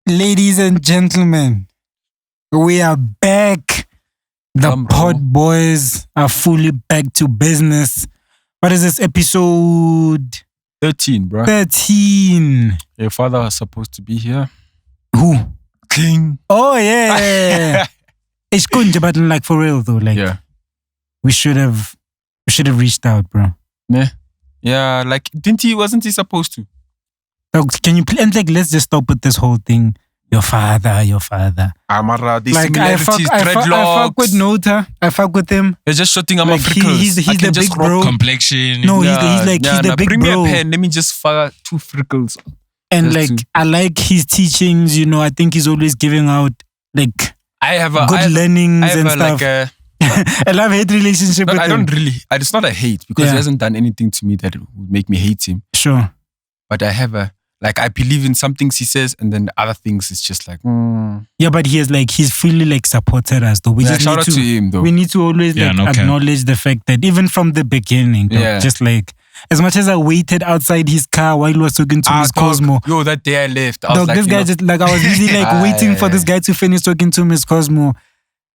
Ladies and gentlemen, we are back. The Pod Boys are fully back to business. What is this, episode 13, bro? 13. Your father was supposed to be here. Who? King. Oh, yeah. It's good, but like for real though. Like, yeah. we should have reached out, bro. Yeah, like, wasn't he supposed to? Can you please, and like, let's just stop with this whole thing. Your father. Amara, these like, similarities, dreadlocks. I fuck with Nota. I fuck with him. They're just shooting him like, off freckles. He's the big bro. Complexion. No, he's the big bring bro. Me a pen. Let me just fire 2 freckles. And like, I like his teachings. You know, I think he's always giving out like good learnings and stuff. Like a love-hate relationship with him. I don't really. It's not a hate because he hasn't done anything to me that would make me hate him. Sure. But I have I believe in some things he says, and then the other things it's just like. Yeah, but he's fully like supported us though. We just shout out to him though. We need to always acknowledge the fact that even from the beginning, just like as much as I waited outside his car while he was talking to Miss Cosmo. Yo, that day I left. I was like, this guy just like I was really like waiting for this guy to finish talking to Miss Cosmo.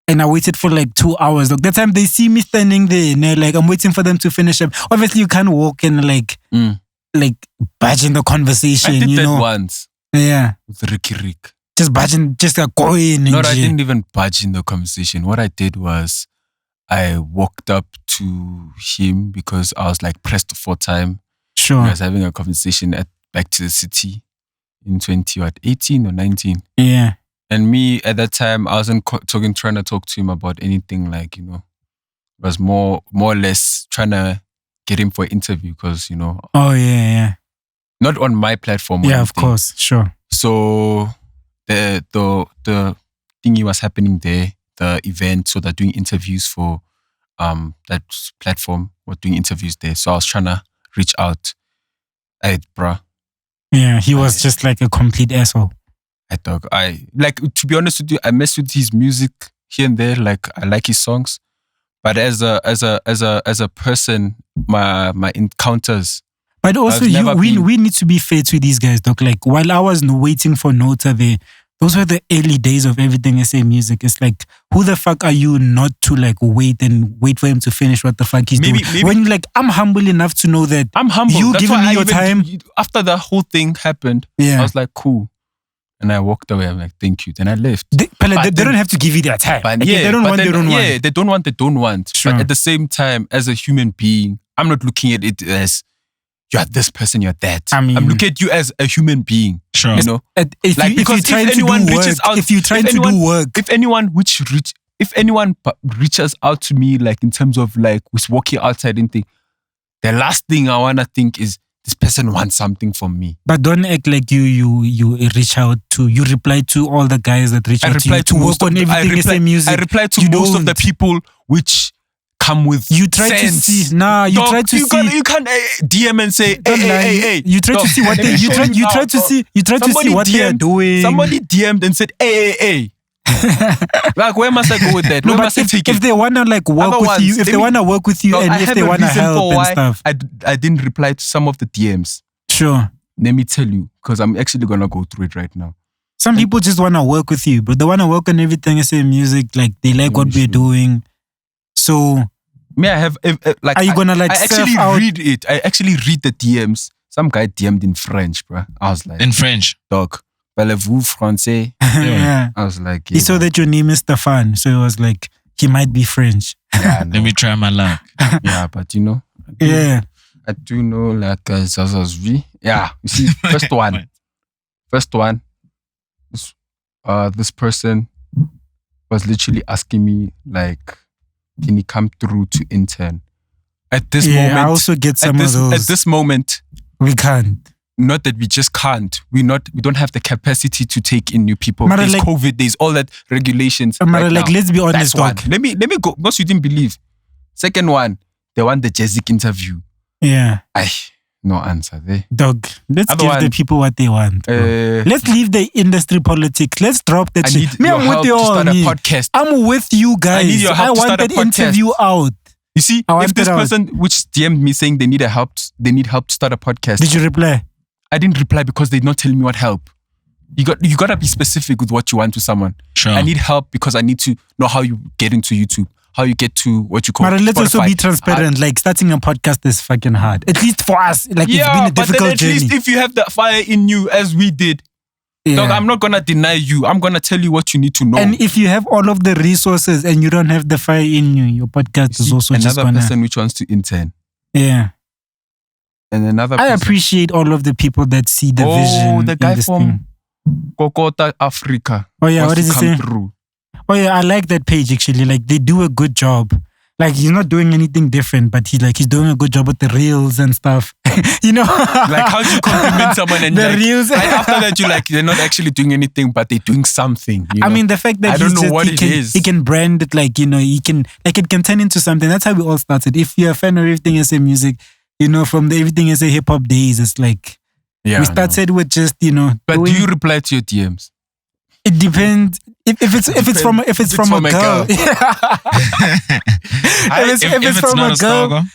And I waited for like 2 hours. Like that time they see me standing there and they're like, I'm waiting for them to finish up. Obviously you can't walk and like budge in the conversation. I did that know? once. Yeah. With Rick. Just budging, just going. No, I didn't even budge in the conversation. What I did was I walked up to him because I was like pressed for time. Sure. I was having a conversation back to the city in 18 or 19. Yeah. And me at that time, I wasn't trying to talk to him about anything like, it was more or less trying to get him for an interview because, Oh, yeah. Not on my platform. Yeah, of course. Sure. So the thingy was happening there, the event. So they're doing interviews for that platform. We're doing interviews there. So I was trying to reach out. Bruh. Yeah, he was just like a complete asshole. To be honest with you, I mess with his music here and there. Like I like his songs, but as a person, my encounters. But also, we need to be fair to these guys, Doc. Like while I was waiting for Nota there, those were the early days of everything SA music. It's like, who the fuck are you not to like wait for him to finish what the fuck he's doing? When like I'm humble enough to know that I'm humble. You giving me your time. After the whole thing happened, I was like, cool. And I walked away. I'm like, thank you. Then I left. They don't have to give you their time. But they don't want. Yeah, they don't want. Sure. But at the same time, as a human being, I'm not looking at it as you're this person, you're that. I'm looking at you as a human being. Sure. If anyone reaches out to me, like in terms of like was walking outside and thing, the last thing I wanna think is this person wants something from me. But don't act like you reach out to, you reply to all the guys that reach out to you to work on everything the same music. I reply to most of the people which come with you try sense. To see. Nah, you try to see. You can't DM and say, hey. You try to see what they. You try to see. You try to see what they are doing. Somebody DM'd and said, hey. Like, where must I go with that? No, but if they wanna like work with you, if they wanna work with you, and if they wanna help and stuff, I didn't reply to some of the DMs. Sure. Let me tell you, because I'm actually gonna go through it right now. Some people just wanna work with you, but they wanna work on everything. Say music, like they like what we're doing. So, may I have like? Are you gonna like? I actually read it. I actually read the DMs. Some guy DM'd in French, bro. I was like, in French, dog. Parlez-vous français? Yeah. I was like, he saw that your name is Stefan, so he was like, he might be French. Yeah, let me try my luck. Yeah, but I do know like Xhosa's V. Yeah, you see, first one. This person was literally asking me like, can he come through to intern? At this moment, I also get some of those. At this moment, we can't. Not that we just can't. We don't have the capacity to take in new people. There's like, COVID. There's all that regulations. Right like, let's be honest. That's one. Let me go. Most you didn't believe. Second one, they want the JazziQ interview. Yeah. No answer there. Dog, let's Other give one. the people what they want. Let's leave the industry politics. Let's drop that I shit. need your I'm help with you to all. start a podcast. I'm with you guys. I need your help to want start a that podcast. interview out. You see, I want if this that out. person which DM'd me saying they need help to start a podcast. Did you reply? I didn't reply because they did not tell me what help. You gotta be specific with what you want to someone. Sure. I need help because I need to know how you get into YouTube, how you get to what you call. But let's also Spotify. be transparent. Like starting a podcast is fucking hard. At least for us. Like it's been Yeah, a but then difficult at journey. least if you have that fire in you, as we did, dog, I'm not gonna deny you. I'm gonna tell you what you need to know. And if you have all of the resources and you don't have the fire in you, your podcast is also just another gonna. person which wants to intern, Yeah. and another. I person. appreciate all of the people that see the vision. the guy in this from thing. Kokota, Africa. Oh yeah, wants what to does he come say? through. Oh yeah, I like that page actually. Like they do a good job. Like he's not doing anything different, but he's doing a good job with the reels and stuff. You know, Like how do you compliment someone and the like, reels. right after that you like they're not actually doing anything, but they're doing something. You know? I mean, the fact that I don't know what it is. he can brand it like, you know, it can turn into something. That's how we all started. If you're a fan of Everything SA music, you know, from the Everything SA hip hop days, it's like yeah, we started with just, you know. But do you reply to your DMs? It depends. If it's from a girl, if it's from a girl,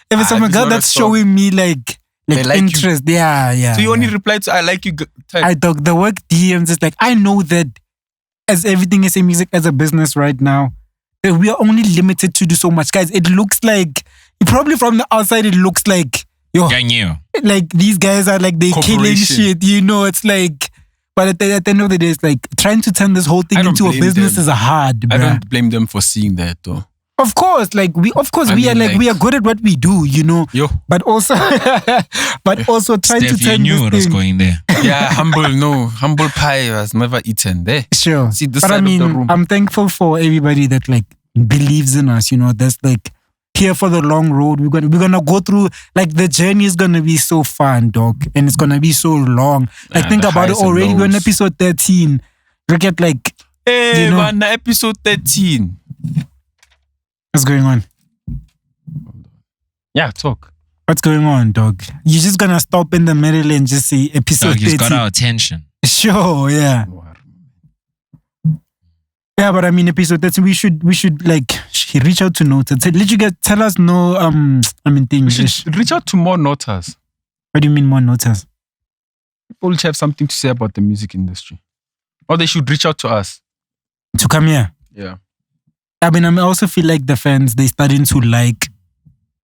if it's from a girl that's showing me like like interest, yeah. So you only reply to I like you type. I talk the work DMs is like I know that as Everything SA music as a business right now, that we are only limited to do so much, guys. It looks like probably from the outside it looks like like these guys are like they killing shit, you know. It's like. But at the end of the day, it's like trying to turn this whole thing into a business is hard. Bruh. I don't blame them for seeing that though. Of course, we are good at what we do, you know. Yo. But also, trying Steph, to turn you knew what this was thing. going there. Yeah, humble pie has never eaten there. Sure. See this but side I mean, of the room. I'm thankful for everybody that like believes in us. You know, that's like here for the long road. We're gonna go through like the journey is gonna be so fun, dog, and it's gonna be so long. Like think about it already. We're on episode 13. Look at like hey, you know, man, episode 13. What's going on? Yeah, talk. What's going on, dog? You're just gonna stop in the middle and just say episode 13. He's got our attention. Sure, yeah. Yeah, but I mean, episode 13, we should like reach out to Nota. Let you guys tell us no. I mean, things. We should reach out to more noters. What do you mean more Notas? People should have something to say about the music industry, or they should reach out to us to come here. Yeah. I mean, I also feel like the fans, they starting to like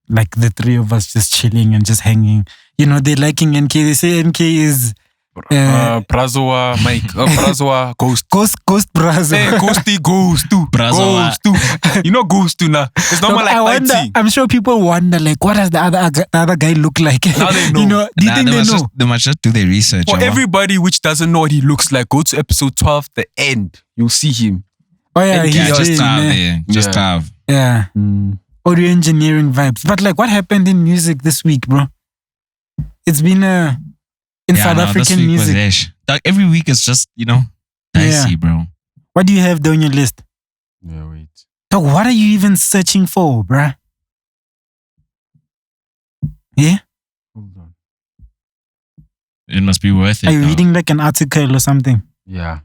the three of us just chilling and just hanging. You know, they're liking NK. They say NK is Brazoa Mike, Brazoa Ghost. Ghost Brazo. Hey, Ghosty Ghost too. Brazoa. Ghost too. You know Ghost too now. It's not more like fighting. I'm sure people wonder like, what does the other guy look like? Now they know. You know, do you think they know? They must just do their research. For everybody which doesn't know what he looks like, go to episode 12, the end. You'll see him. Oh yeah, Yeah, he's just have man. there. Just have. Yeah. Audio engineering vibes. But like, what happened in music this week, bro? It's been in South African music. Like every week is just, you know, dicey, bro. What do you have there on your list? Yeah, wait. Dog, what are you even searching for, bruh? Yeah? Hold on. It must be worth it. Are you though. reading like an article or something? Yeah.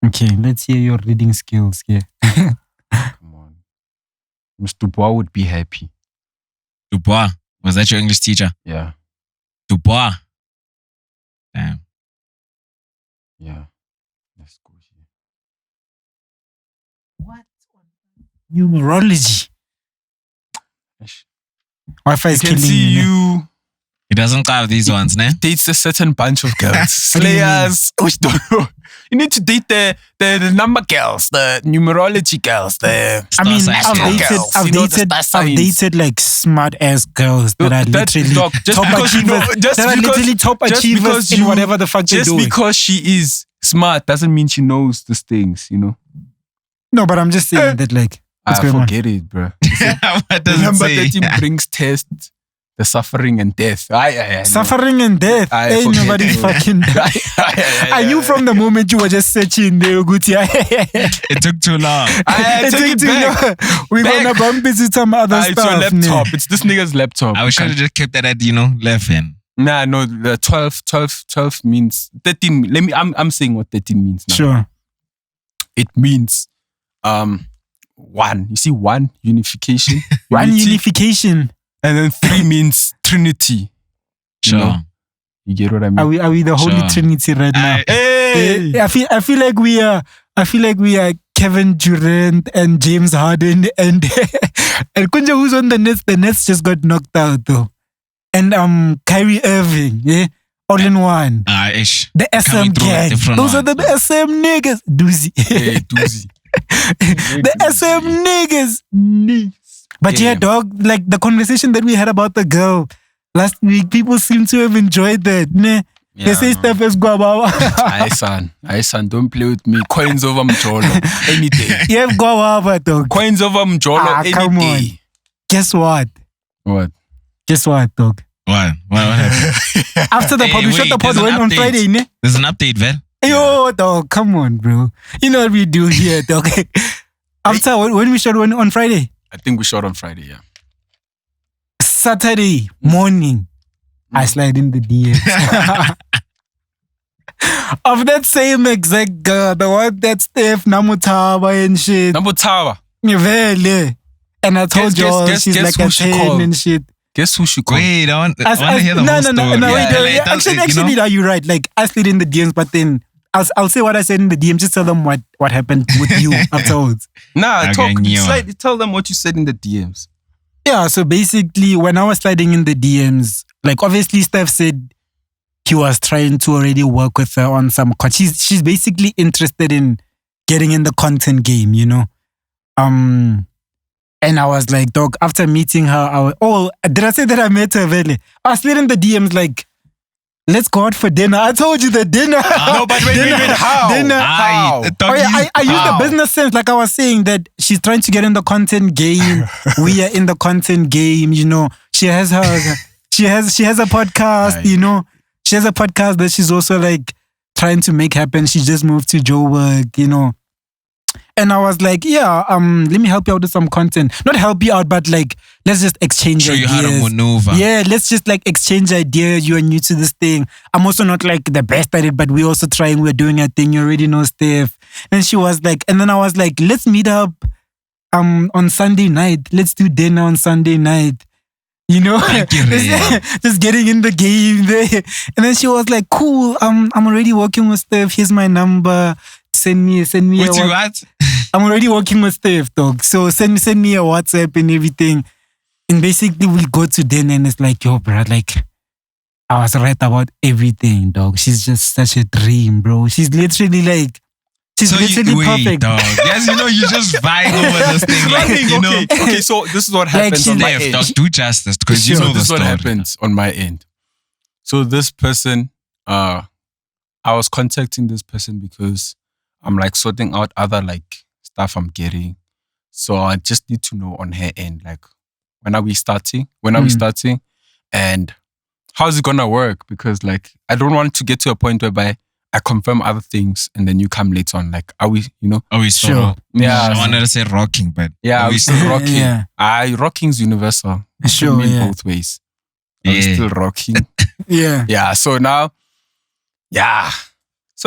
Okay, let's hear your reading skills. Yeah. Come on. Mr. Bois would be happy. Dubois. Was that your English teacher? Yeah. Dubois. Damn. Yeah. Let's go here. What? Numerology. Wi-Fi is You can killing see you. you He doesn't have these ones, ne? dates a certain bunch of girls. What do you mean? Slayers, which don't know. You need to date the number girls, the numerology girls, the I mean, Star signs. I've dated like smart ass girls that are literally dog, just top because you know, achievers. just That are because- literally top just achievers because in you- whatever the fuck they're just doing. because she is smart doesn't mean she knows these things, you know. No, but I'm just saying that like, what's I going on? forget it, bro. What does it Number say? 13 brings test, the suffering and death. I know. Suffering and death. I Ain't forget nobody it. fucking. Are you from the moment you were just searching there, Guti? It took too long. I take it back. We're Back. gonna bump into some other It's stuff. your laptop. It's this nigga's laptop. I should have just kept that at, you know, left hand. Nah, no, the 12 means 13. I'm saying what 13 means now. Sure. It means one. You see, one, unification. One unity, unification. and then 3 means Trinity. Sure. You know? You get what I mean? Are we the Holy Sure. Trinity right now? Hey! I feel like we are Kevin Durant and James Harden and Kunja, who's on the Nets. The Nets just got knocked out though. And Kyrie Irving, yeah, all in one. Ish. The SM Coming through with gang. different Those are ones, the SM niggas. Doozy. Hey, doozy. The SM niggas. But yeah, dog, like the conversation that we had about the girl last week, people seem to have enjoyed that. Nah. They say Steph is guabawa. Aye son, don't play with me. Coins over Mjolo, any day. Yeah, guabawa, dog. Coins over Mjolo, any come day. on. Guess what? What? Guess what, dog? What happened? After the pod, we shot the pod there's an on update. Friday, ne? There's an update, Vel. Yo, dog, come on, bro. You know what we do here, dog. After when we shot on Friday? I think we shot on Friday, yeah. Saturday morning, I slide in the DMs. Of that same exact girl, the one that Steph Namutaba and shit. Number Tower. Vele. And I told y'all guess she's like who a she 10 call? and shit. Guess who she called? Wait, I want to hear the whole story. No, Yeah, wait, like, actually, you know? you're right. Like, I slid in the DMs, but then I'll say what I said in the DMs. Just tell them what happened with you afterwards. Nah, Okay, tell them what you said in the DMs. Yeah, so basically, when I was sliding in the DMs, like, obviously, Steph said he was trying to already work with her on some... She's basically interested in getting in the content game, you know? And I was like, dog, after meeting her, did I say that I met her, Vele? I slid in the DMs like, let's go out for dinner. I told you the dinner. No, but wait, how? Dinner. How? I use the business sense. Like I was saying that she's trying to get in the content game. We are in the content game, you know. She has a podcast, you know. She has a podcast that she's also like trying to make happen. She just moved to Joburg, you know. And I was like, yeah, let me help you out with some content. Not help you out, but like, let's just exchange ideas. Show you how to maneuver. Yeah, let's just like exchange ideas. You are new to this thing. I'm also not like the best at it, but we're also trying. We're doing a thing. You already know Steph. And she was like, and then I was like, let's meet up on Sunday night. Let's do dinner on Sunday night. You know, just getting in the game there. And then she was like, cool, I'm already working with Steph. Here's my number. Send me What you what? I'm already working with Steph, dog. So send me a WhatsApp and everything. And basically we go to dinner and it's like, yo, bro, like I was right about everything, dog. She's just such a dream, bro. She's literally like, perfect. Dog. Yes, you know, you just vibe over this thing. Like, you know. Okay, so this is what happens on my Steph, end. dog, do justice because you know the This is what story. happens on my end. So this person, I was contacting this person because I'm like sorting out other like stuff I'm getting. So I just need to know on her end, like when are we starting? And how's it gonna work? Because like I don't want to get to a point whereby I confirm other things and then you come later on. Like, are we, you know? Are we still? Sure. Yeah. I wanted to say rocking, but Yeah, are we still rocking. Yeah. Rocking's universal. Sure, In yeah. both ways. Are we Yeah. still rocking? Yeah. Yeah. So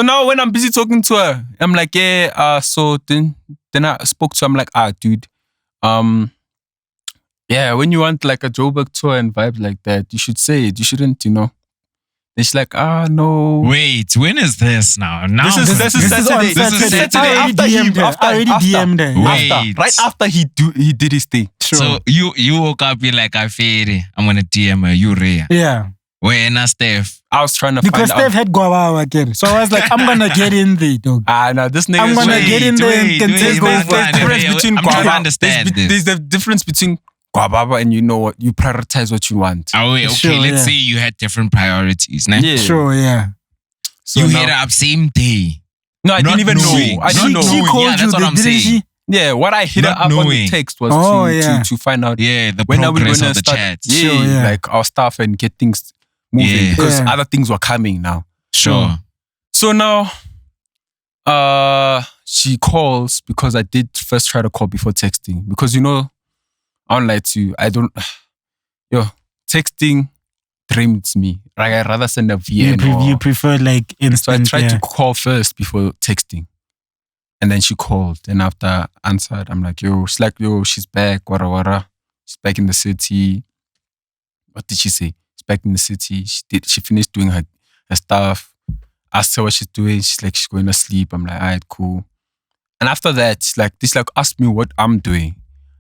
now when I'm busy talking to her, I'm like, yeah. So then I spoke to her. I'm like, dude, yeah. When you want like a Joburg tour and vibe like that, you should say it. You shouldn't, you know. And she's like, no. wait, when is this now? Now This is Saturday. This is Saturday. I already DM'd her. Wait. Right after he did his thing. Sure. So you woke up, be like, I'm gonna DM her. You Rhea. Yeah. Where na Steph? I was trying to Because find Steph had guava again. So I was like, I'm gonna get in there, dog. no, this nigga I'm is gonna wait. get in there and can take man, over. man, Difference yeah, between I'm trying to guava. understand this. There's the difference between guava and you know what, you prioritize what you want. Oh wait, okay, Sure, let's yeah. say you had different priorities. Nah? Yeah. Sure, yeah. So You now- hit her up same day. No, I not didn't even knowing. know. I Not didn't know. She knowing. called Yeah, that's you, what I'm didn't saying. she? Yeah, what I hit her Not up on the knowing. text was Yeah. to find out Yeah, the when are we progress going of to the start, chat. yeah, Sure, yeah. like our stuff and get things moving Yeah. because Yeah. other things were coming now. Sure. So now, she calls because I did first try to call before texting because you know, I don't lie to you. I don't, texting drains me. Like I'd rather send a VN. You prefer like instant. So I tried to call first before texting. And then she called. And after I answered, I'm like, yo, she's like, yo, she's back, wara wara. She's back in the city. What did she say? She's back in the city. She finished doing her stuff. Asked her what she's doing. She's like, she's going to sleep. I'm like, alright, cool. And after that, she's like, asked me what I'm doing.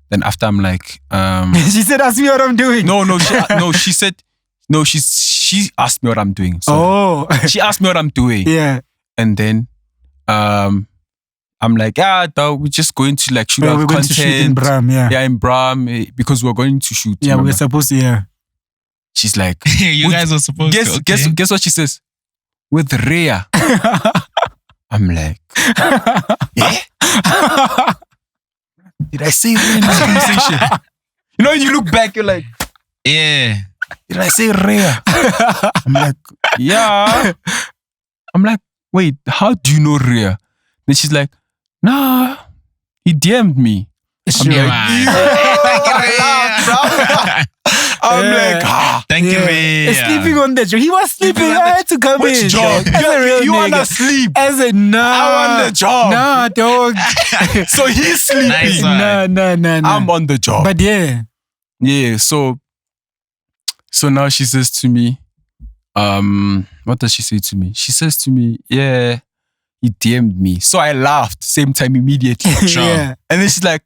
Then after I'm like, she said, ask me what I'm doing. She said, no, she asked me what I'm doing. So she asked me what I'm doing. Yeah. And then I'm like, yeah, dog, we're just going to like shoot our content. To shoot in Bram, yeah. Yeah, in Bram, because we're going to shoot. Yeah, we're supposed to, yeah. She's like, you guys were supposed to. Okay. Guess what she says? With Rhea. I'm like, yeah? Did I say Rhea in this conversation? You know, when you look back, you're like, yeah. Did I say Rhea? I'm like, yeah. I'm like, wait, how do you know Rhea? Then she's like, nah, he DM'd me. Sure. I'm like, thank you, Rhea. Sleeping on the job. He was sleeping. I had to come Which in. job? You wanna sleep? As a nah. I'm on the job. Nah, dog. So he's sleeping. Nice, nah. I'm on the job. But yeah. Yeah, so now she says to me, what does she say to me? She says to me, yeah, he DM'd me. So I laughed same time immediately. Sure. Yeah. And then she's like,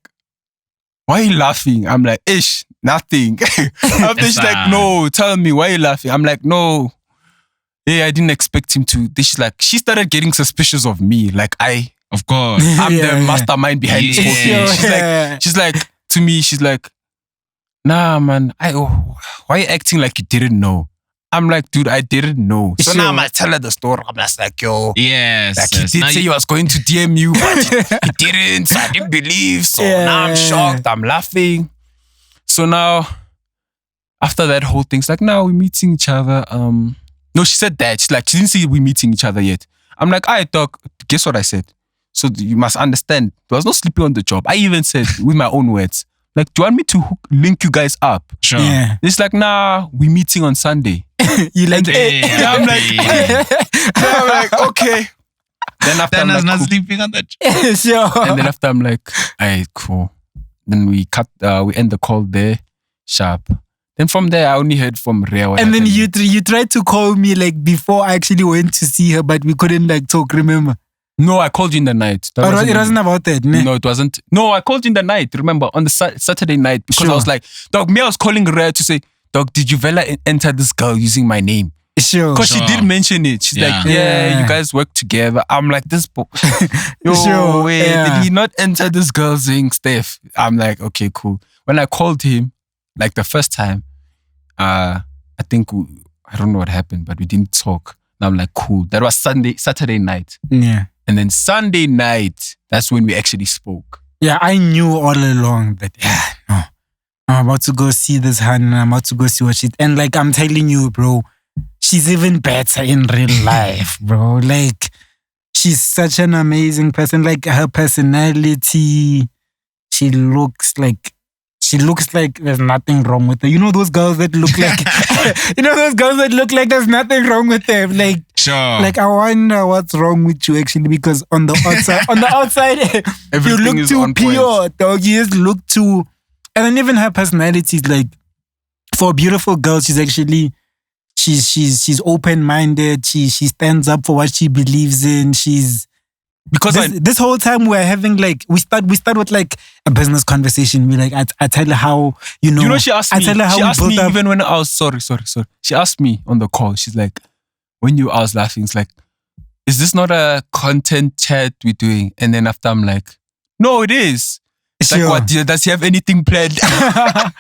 why are you laughing? I'm like, ish, nothing. After she's like, no, tell me, why are you laughing? I'm like, no. Yeah, I didn't expect him to. Then she's like, she started getting suspicious of me. Like of course. I'm the mastermind behind this whole thing. She's like, to me, she's like, nah, man, why are you acting like you didn't know? I'm like, dude, I didn't know. So now I'm like, tell her the story. I'm just like, yo. Yes. Like, he did say he was going to DM you, but he didn't. So I didn't believe. So now I'm shocked. I'm laughing. So now, after that whole thing, it's like, now we're meeting each other. No, she said that. She's like, she didn't say we're meeting each other yet. I'm like, alright, dog. Guess what I said? So you must understand, there was no sleeping on the job. I even said, with my own words, like, do you want me to link you guys up? Sure. Yeah. It's like, nah, we're meeting on Sunday. You like, yeah, I'm like, okay. Then after Then I was like, not cool. sleeping on that. Sure. And then after I'm like, alright, cool. Then we end the call there, sharp. Then from there, I only heard from Rhea. And then you tried to call me like before I actually went to see her, but we couldn't like talk, remember? No, I called you in the night. It wasn't about that, ne? No, it wasn't. No, I called you in the night, remember, on the Saturday night, because I was like, dog, I was calling Rhea to say, dog, did you Vela enter this girl using my name? Sure. Because she did mention it. She's like, yeah, you guys work together. I'm like, this yo, wait, did he not enter this girl saying Steph? I'm like, okay, cool. When I called him, like the first time, I think, I don't know what happened, but we didn't talk. And I'm like, cool. That was Saturday night. Yeah. And then Sunday night, that's when we actually spoke. Yeah, I knew all along that, no, I'm about to go see this hun and I'm about to go see what and like, I'm telling you, bro, she's even better in real life, bro. Like, she's such an amazing person. Like, her personality, she looks like there's nothing wrong with her. You know those girls that look like there's nothing wrong with them. Like, sure. Like, I wonder what's wrong with you actually, because on the outside, you look too pure, dog. You just look too, and then even her personality is like, for a beautiful girl, she's actually, she's open-minded. She stands up for what she believes in. Because this whole time we're having like, we start with like a business conversation. We like, I tell her how, you know she asked me. I tell her how she asked me up. Even when I was, sorry. She asked me on the call, she's like, when I was laughing, it's like, is this not a content chat we're doing? And then after I'm like, no, it is. It's like, what, does he have anything planned? I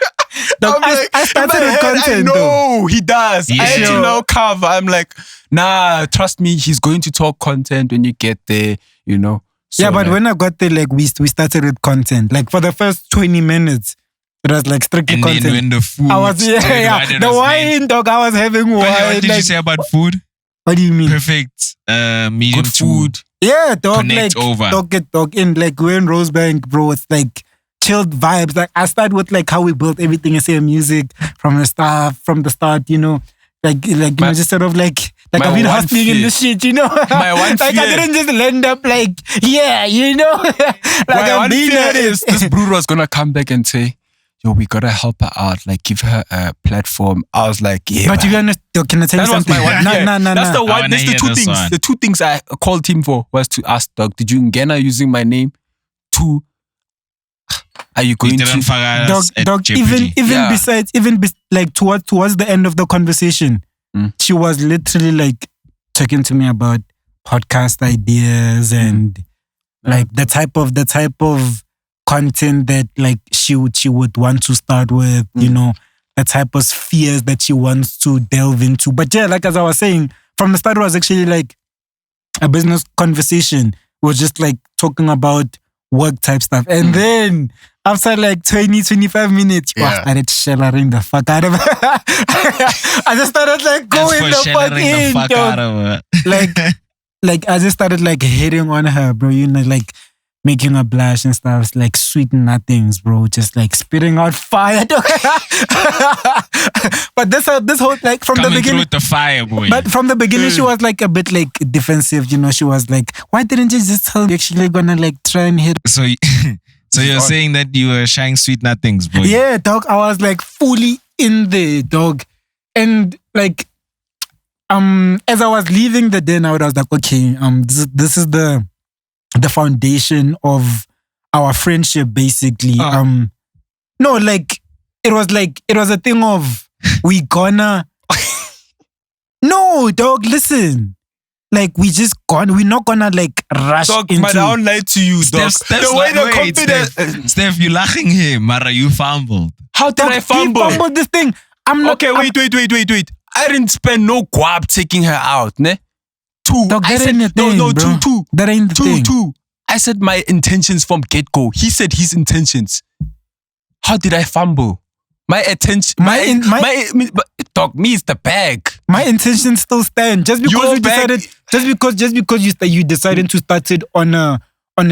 started with content. No, he does. I had to now cover. I'm like, nah, trust me, he's going to talk content when you get there, you know. So, yeah, but when I got there, like, we started with content. Like, for the first 20 minutes, it was like strictly content. And then when the food, I was, the wine, dog, I was having wine. What did you say about food? What do you mean? Perfect, medium good food. Yeah, dog, connect like, over. dog in, like, we're in Rosebank, bro. It's like chilled vibes. Like, I start with like how we built everything and say music from the start, you know. Like you know, just sort of like I've been hustling in the shit, you know. My one like I didn't just end up like, yeah, you know. like my one being fear is this brood was gonna come back and say, yo, we gotta help her out, like give her a platform. I was like, yeah. But to be honest, can I tell you something? That was my one fear. That's the one. That's the two things. One. The two things I called him for was to ask, dog, did you ngena using my name? Two, are you going to dog even besides like towards the end of the conversation, she was literally like talking to me about podcast ideas and like the type of content that like she would want to start with, you know, the type of spheres that she wants to delve into. But yeah, like as I was saying, from the start it was actually like a business conversation. We were just like talking about work type stuff. And then after like 20-25 minutes, I started shellering the fuck out of her. I just started like going the fuck out of her. like I just started like hitting on her, bro. You know, like making her blush and stuff. It's like sweet nothings, bro. Just like spitting out fire. But this whole like from Coming the beginning with the fire, boy. But from the beginning, she was like a bit like defensive. You know, she was like, "Why didn't you just tell me actually gonna like try and hit?" So you're saying that you were shying sweet nothings, boy? Yeah, dog. I was like fully in the dog, and like as I was leaving the dinner, I was like, okay, this is the foundation of our friendship, basically. No, like it was a thing of we gonna. No, dog. Listen. Like we're not gonna like rush into. But I don't lie to you, dog. The way the confidence. Steph, you laughing here, Mara. You fumbled. How did I fumble? He fumbled this thing. I'm not. Okay, wait. I didn't spend no guap taking her out, ne? Two. Dog, I that said ain't the thing, no, bro. two. That ain't the thing. Two. I said my intentions from get-go. He said his intentions. How did I fumble? My attention. Dog, me is the bag. My intentions still stand. Just because you decided to start it on a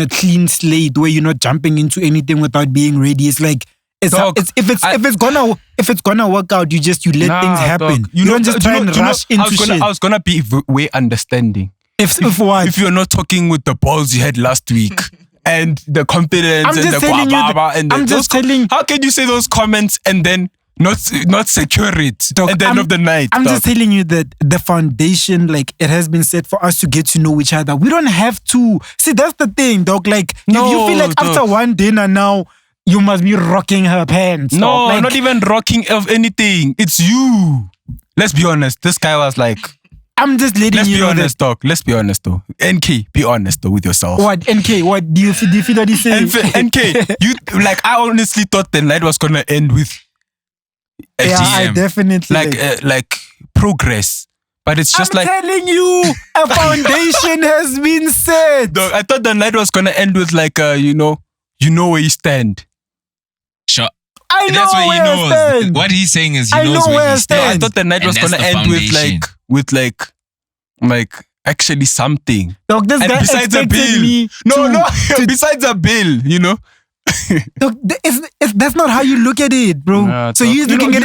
clean slate where you're not jumping into anything without being ready. It's like if it's gonna work out, you let things happen. Dog. You don't just try and rush into shit. I was gonna be way understanding. If what? If you're not talking with the balls you had last week and the confidence and the guababa and I'm just telling. How can you say those comments and then not secure it dog, at the end of the night? I'm just telling you that the foundation, like it has been set for us to get to know each other. We don't have to. See, that's the thing, dog. Like if you feel like after one dinner now, you must be rocking her pants. No, like, not even rocking of anything. It's you. Let's be honest. This guy was like, I'm just letting you know. Let's be honest, dog. Let's be honest, though. NK, be honest, though, with yourself. What, NK? What, do you feel what he's saying? NK, I honestly thought the night was going to end with a yeah, DM. I definitely. Like progress. But it's just I'm telling you, a foundation has been set. Dog, I thought the night was going to end with like, you know where you stand. Sure. I know that's where he knows. I stand. What he's saying is I knows know where he I stands. I thought the night was going to end with actually something. Dog, this and guy besides a bill. Me besides a bill, you know. Dog, that's not how you look at it, bro. Nah, so you're looking at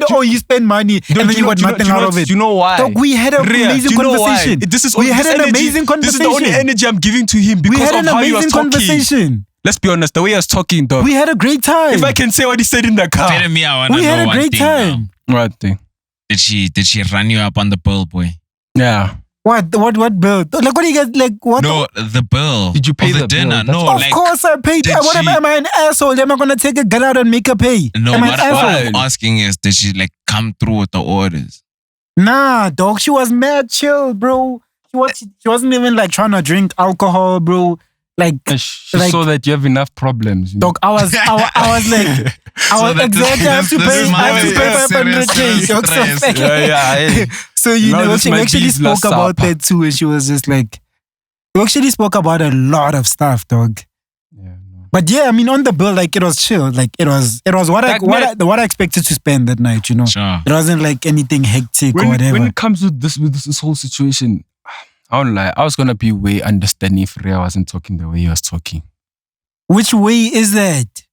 it, oh, you spend money and then you got nothing out of it. You know why? Dog, we had an amazing conversation. We had an amazing conversation. This is the only energy I'm giving to him because of how he was talking. Let's be honest, the way I was talking, dog. We had a great time. If I can say what he said in the car. Tell me, I want to know we had a one great thing time. Now. What thing? Did she run you up on the bill, boy? Yeah. What bill? Like what do you guys like? What? No, the bill. Did you pay the dinner? Bill? No, of course I paid. What am I an asshole? Am I gonna take a girl out and make her pay? No, what I'm asking is, did she like come through with the orders? Nah, dog. She was mad chill, bro. She wasn't even like trying to drink alcohol, bro. Like she saw that you have enough problems. Dog, I was like, exactly. I have to pay 500K. Yeah. So you know, we actually spoke about that too, and she was just like, we actually spoke about a lot of stuff, dog. Yeah. No. But yeah, I mean, on the bill, like it was chill. Like it was what I expected to spend that night. You know, sure. It wasn't like anything hectic or whatever. When it comes to this whole situation. I don't lie. I was gonna be way understanding if Rhea wasn't talking the way he was talking. Which way is that?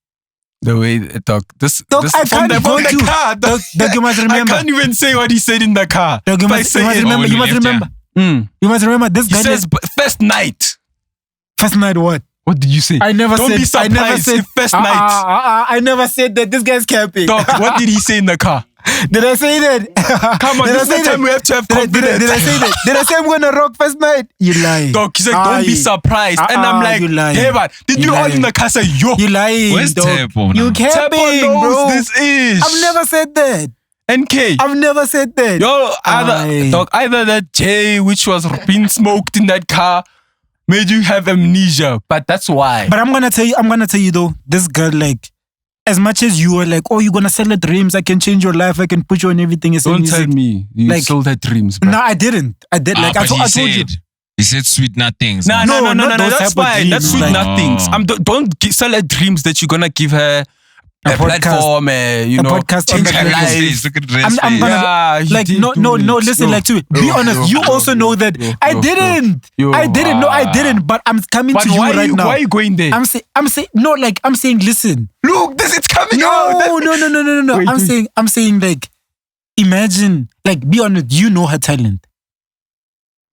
The way, dog. Dog, I can't go to. car. Dog, you must remember. I can't even say what he said in the car. Dog, you must remember. You must remember. You must remember. This guy says first night. First night what? What did you say? I never said. Don't be surprised. I never said first night. I never said that. This guy's camping. Dog, what did he say in the car? Did I say that? Come on, this is the time we have to have confidence. Did I say that? Did I say I'm gonna rock first night? You lie. Dog, he's like, don't be surprised. And I'm like, hey, man, did you all in the car say, yo? You lying. Where's Tshebo now? You camping, Tshebo bro. knows this is. I've never said that. NK. I've never said that. Yo, either that J, which was being smoked in that car, made you have amnesia. But that's why. But I'm gonna tell you though, this girl, like, as much as you were like, oh, you're gonna sell her dreams, I can change your life, I can put you on everything. Don't tell me you like, sold her dreams, bro. No, I didn't. I did. Like I told you. He said sweet nothings. No, that's fine. That's sweet nothings. Don't sell her dreams that you're gonna give her a platform, you know, change her life. Look at dress. I'm gonna like no. Listen, like to be honest, you also know that I didn't. I didn't. No, I didn't. But I'm coming to you right now. Why are you going there? I'm saying no. Like I'm saying, listen. Look, it's coming out. No. Wait, I'm saying like, imagine, like, be honest. You know her talent.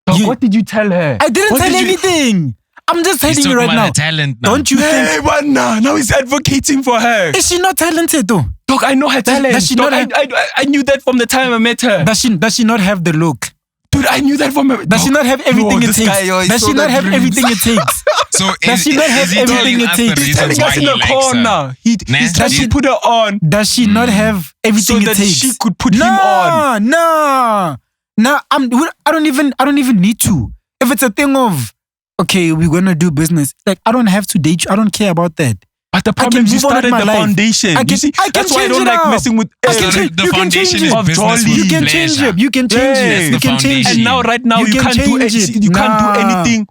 What did you tell her? I didn't tell anything. I'm just telling you right now. Talent now. Don't you think? Hey, but now he's advocating for her. Is she not talented though? Dog, I know her talent. Does she not I knew that from the time I met her. Does she not have the look? Dude, I knew that from her. Does she not have everything it takes? Does she not have everything it takes? So does she not have everything it takes? He's telling us in the corner. He's trying to put her on. Does she not have everything it takes? So that she could put him on. No. I don't even need to. If it's a thing of, okay, we're gonna do business. Like, I don't have to date you. I don't care about that. But the problem is you started the foundation. That's why I don't like messing with the foundation is business. You can change it. You can change it. You can change it. And now, right now, you can't do anything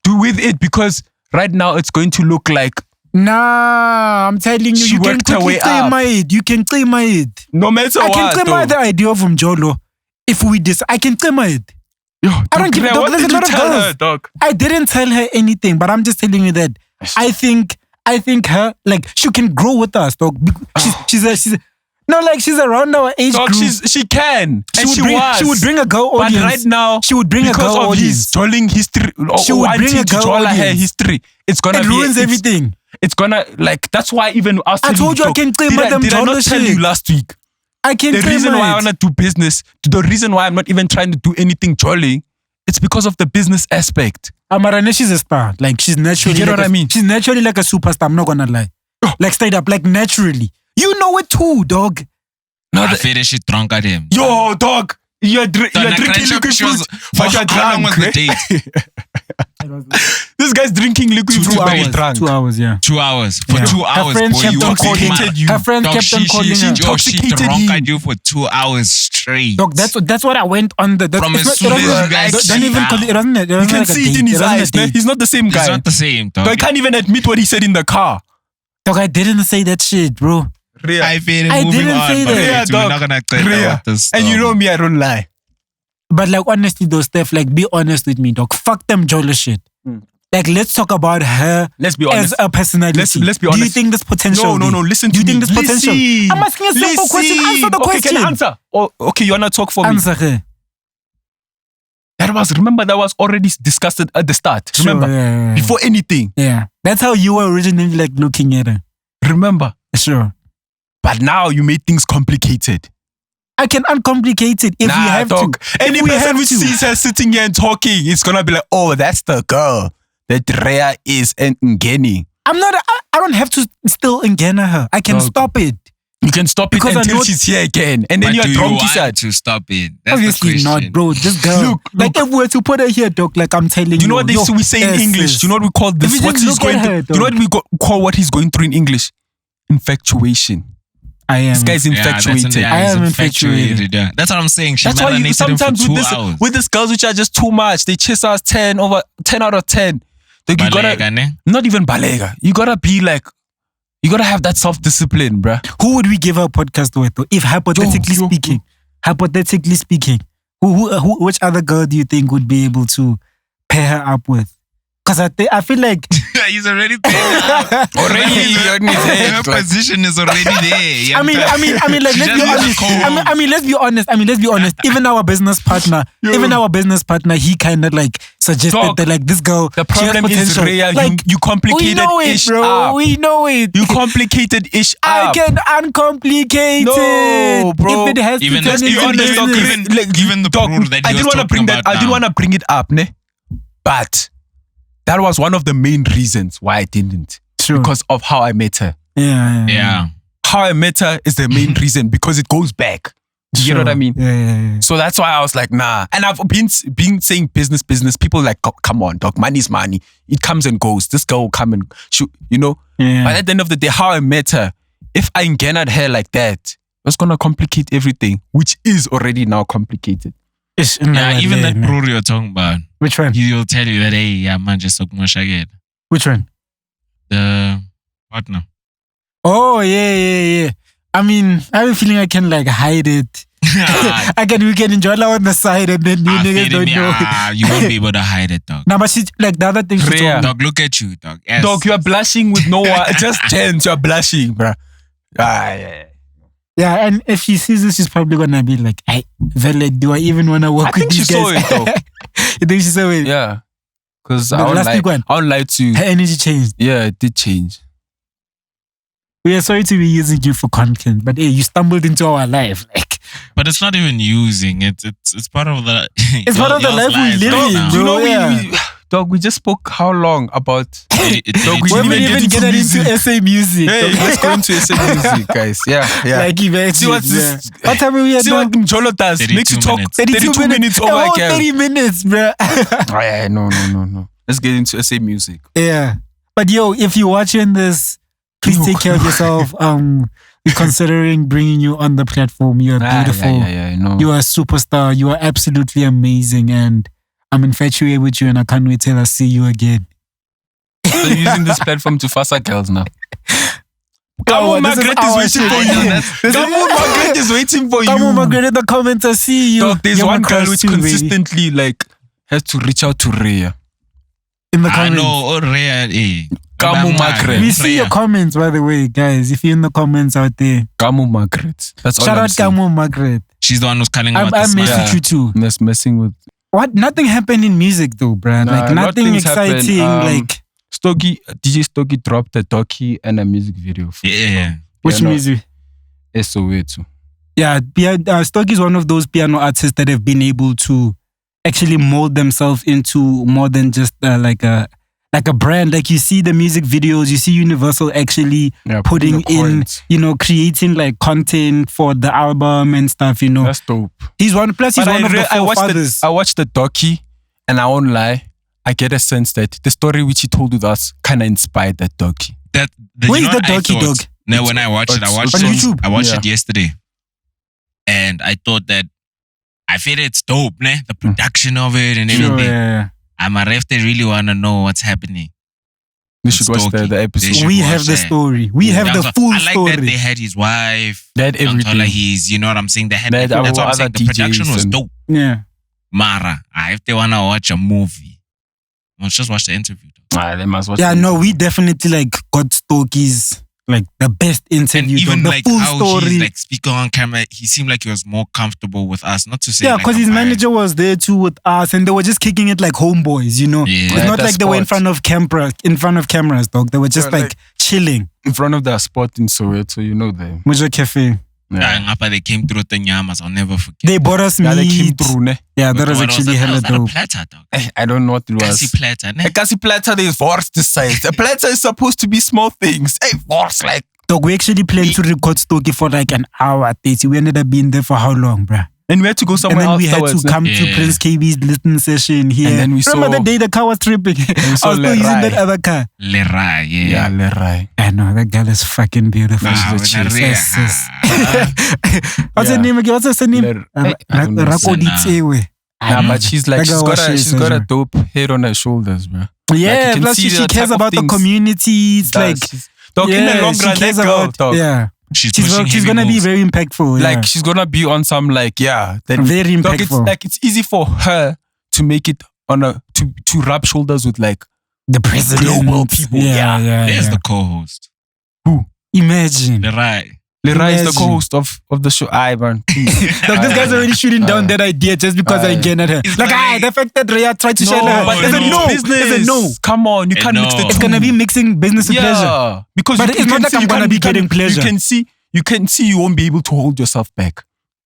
with it because right now it's going to look like. Nah, I'm telling you, you can quickly claim it. You can claim it. No matter what. I can claim the idea of Mjolo. If we I can claim it. Yo, I don't give a dog. There's a lot of girls. Dog? I didn't tell her anything, but I'm just telling you that I think her, like, she can grow with us, dog. She's around our age dog, group. She can. She would bring a girl audience. But right now, she would bring a girl audience. Because of his trolling history, she would bring a girl audience. Her history. It ruins everything. It's gonna, like, that's why even us. I told you I can claim them. Did I not tell you last week? I can claim the reason why I want to do business, the reason why I'm not even trying to do anything trolling, it's because of the business aspect. Amarane, she's a star. Like, she's naturally. You know what I mean? She's naturally like a superstar. I'm not gonna lie. Like, straight up, like, naturally. You know it too, dog. No, I feel that she drunk at him. Yo, dog. You're drinking liquid fruit. But you're how long was the date? This guy's drinking liquid fruit, but he's drunk. 2 hours, yeah. 2 hours. For 2 hours, her friends boy, kept you on calling you. Her friends kept on calling her. She drunk you for 2 hours straight. Dog, that's what I went on the. From as soon as you guys don't even call it. It wasn't. You can see it in his eyes. He's not the same guy. He's not the same, dog. I can't even admit what he said in the car. Dog, I didn't say that shit, bro. I feel I moving didn't on, say that. we're not gonna about this. And you know me, I don't lie. But like, honestly though, Steph, like, be honest with me, dog. Fuck them Jolo shit. Like, let's talk about her. Let's be honest. As a personality. Let's be honest. Do you think this potential? No. Listen to me. Do you think this potential? I'm asking a simple question. Answer the question. Can I answer? Okay, you wanna talk for me? Answer her. Remember that was already discussed at the start. Remember? Sure, yeah. Before anything. Yeah. That's how you were originally like looking at her. Remember? Sure. But now you made things complicated. I can uncomplicate it if we have to. Any person who sees her sitting here and talking, it's gonna be like, oh, that's the girl that Rhea is Ngeni. I don't have to still Ngena her. I can stop it. You can stop it until she's here again. And then you're drunk to stop it. That's obviously not, bro. This girl. Look, if we were to put her here, dog, like I'm telling you. You know what we say in English? Do you know what we call this? What he's going through? You know what we call what he's going through in English? Infatuation. I am. This guy's infatuated. I am infatuated. Yeah. That's what I'm saying. That's why you sometimes with these girls which are just too much, they chase us 10 out of 10. Like, you gotta, not even balega. You gotta be like, you gotta have that self-discipline, bruh. Who would we give our podcast with? If hypothetically speaking, which other girl do you think would be able to pair her up with? Because I feel like He's already paid out. Already on his head. Her position is already there. I mean, like, let's be honest. Even our business partner, he kind of like suggested that like this girl. The problem is real. Like, you complicated ish bro. up. We know it. You complicated ish I up. can uncomplicate No, it. bro. If it has Even to turn into business. even the brother that I didn't want to bring that. I didn't want to bring it up, ne? But that was one of the main reasons why I didn't. Sure. Because of how I met her. Yeah. How I met her is the main reason because it goes back. You know what I mean? Yeah. So that's why I was like, nah. And I've been saying business. People like, oh, come on, dog. Money's money. It comes and goes. This girl will come and shoot, you know? Yeah. But at the end of the day, how I met her, if I encountered her like that, it's going to complicate everything, which is already now complicated. Yeah, even that bro you're talking about. Which one? He'll tell you that, hey, yeah, man, just talk more shaggy. Which one? The partner. Oh, yeah. I mean, I have a feeling I can like hide it. We can enjoy it on the side and then you niggas don't know. You won't be able to hide it, dog. No, but she, like the other thing she told me. Dog, look at you, dog. Yes. Dog, you are blushing with no one. Just chance, you're blushing, bruh. Yeah, and if she sees this, she's probably gonna be like, "Hey, Vele, do I even wanna work with these guys?" I think she saw it, though. You think she saw it? Yeah. Because The I last week one. don't lie to... Her energy changed. Yeah, it did change. We are sorry to be using you for content, but hey, you stumbled into our life. Like, but it's not even using it. It's part of the. It's part of the life we live in. You know, Yeah. dog, we just spoke how long about... Dog, we When we didn't even get into SA music. Hey, let's go into SA music, guys. Yeah. Like, imagine. See what's this? What time are we at? See what Mjolo does? 32 Makes you talk minutes. 32 minutes over Oh, again. 30 minutes, bro. Yeah, no. Let's get into SA music. Yeah. But yo, if you're watching this, please take care of yourself. We're considering bringing you on the platform. You are beautiful. Yeah, no. You are a superstar. You are absolutely amazing. And I'm infatuated with you and I can't wait till I see you again. So you're using this platform to fuss at girls now. Kamo Margaret is waiting for you. Kamo Margaret is waiting for you. Kamo Margaret in the comments, I see you. Dog, there's You're one my girl crush which too, baby. consistently like has to reach out to Rhea. In the I comments. know, Rhea. Kamo Margaret. We see your comments, by the way, guys. If you're in the comments out there. Kamo Margaret. That's all Shout I'm out saying. Kamo Margaret. She's the one who's calling I about the smile. messaged you too. That's messing with... What? Nothing happened in music though, bruh. Nah, Like nothing nothing's exciting. happened. Like DJ Stogie dropped a docu and a music video. For Yeah. which no. music? Soweto. Yeah, Stogie is one of those piano artists that have been able to actually mold themselves into more than just like a brand. Like you see the music videos, you see Universal actually putting the in, coins. creating like content for the album and stuff. That's dope. He's one. Plus, he's But one of the I watched forefathers. I watched the docu and I won't lie. I get a sense that the story which he told with us kind of inspired that docu. Where's the docu, dog? No, when I watched it, I watched on it. YouTube. I watched it yesterday, and I thought that I feel it's dope, ne? The production of it and Sure, everything. yeah. I'm a ref. They really want to know what's happening. You should watch Stogie. the episode. should We watch have the that. story. We have Yeah, the so full I like story. that they had his wife. They had everything. He's, you know what I'm saying? They had They had everything. That's our what I'm saying. other The production DJs was and- dope. Yeah. Mara, if they want to watch a movie, let's just watch the interview. They must watch Yeah, it. no, we definitely like got Stokie's like the best And interview, even the like full how story. he's like speaking on camera, he seemed like he was more comfortable with us. Not to say Yeah, like because a his vibe. manager was there too with us, and they were just kicking it like homeboys, you know. Yeah. It's Yeah, not the like they were in spot. front of cameras, dog. They were just Yeah, like chilling. in front of the spot in Soweto, you know them. Muja Cafe. Ngapha they came through the nyamas. I'll never forget. They bought us Yeah, they came meat. through, ne? Yeah, that was What actually that? hella Was that a dope. platter, dog? I don't know what it was. Cassie platter, ne? A Cassie platter is worse this size. A platter is supposed to be small things. Hey, worse like. Dog, we actually planned to record Stokie for like an hour 30. We ended up being there for how long, bruh? And we had to go And somewhere then we had afterwards, to ne? come to Yeah. Prince KB's listening session here. And then we Remember saw- the day the car was tripping? I was saw still using Lerai. that other car. Lerai, Yeah, Lerai. I know, that girl is fucking beautiful. Nah, She's a with chick. the Yes, Rea. yes. What's her Yeah. name again? What's her surname? I don't know. Rakoditsewe. Nah, but she's like, That she's girl got, was she's got a shit, dope head on her shoulders, bro. Yeah, you can plus see she the cares type of about the things community. It's like, dog, in the long she run, that cares girl, about, dog, yeah. She's pushing She's heavy gonna be moves. very impactful. like yeah. she's gonna be on some like that Very dog, it's impactful. like it's easy for her to make it on a to rub shoulders with like The president. Global people. Yeah. There's the co-host. Imagine. Lerai is the co-host of the show. Aye, man. Like, this guy's already shooting down that idea just because I get at her. Like, the fact that Rhea tried to share her. But it's a no. It's a no. Come on, you can't mix the two. It's gonna be mixing business with pleasure. Because but it's not like I'm gonna be getting pleasure. You can see you won't be able to hold yourself back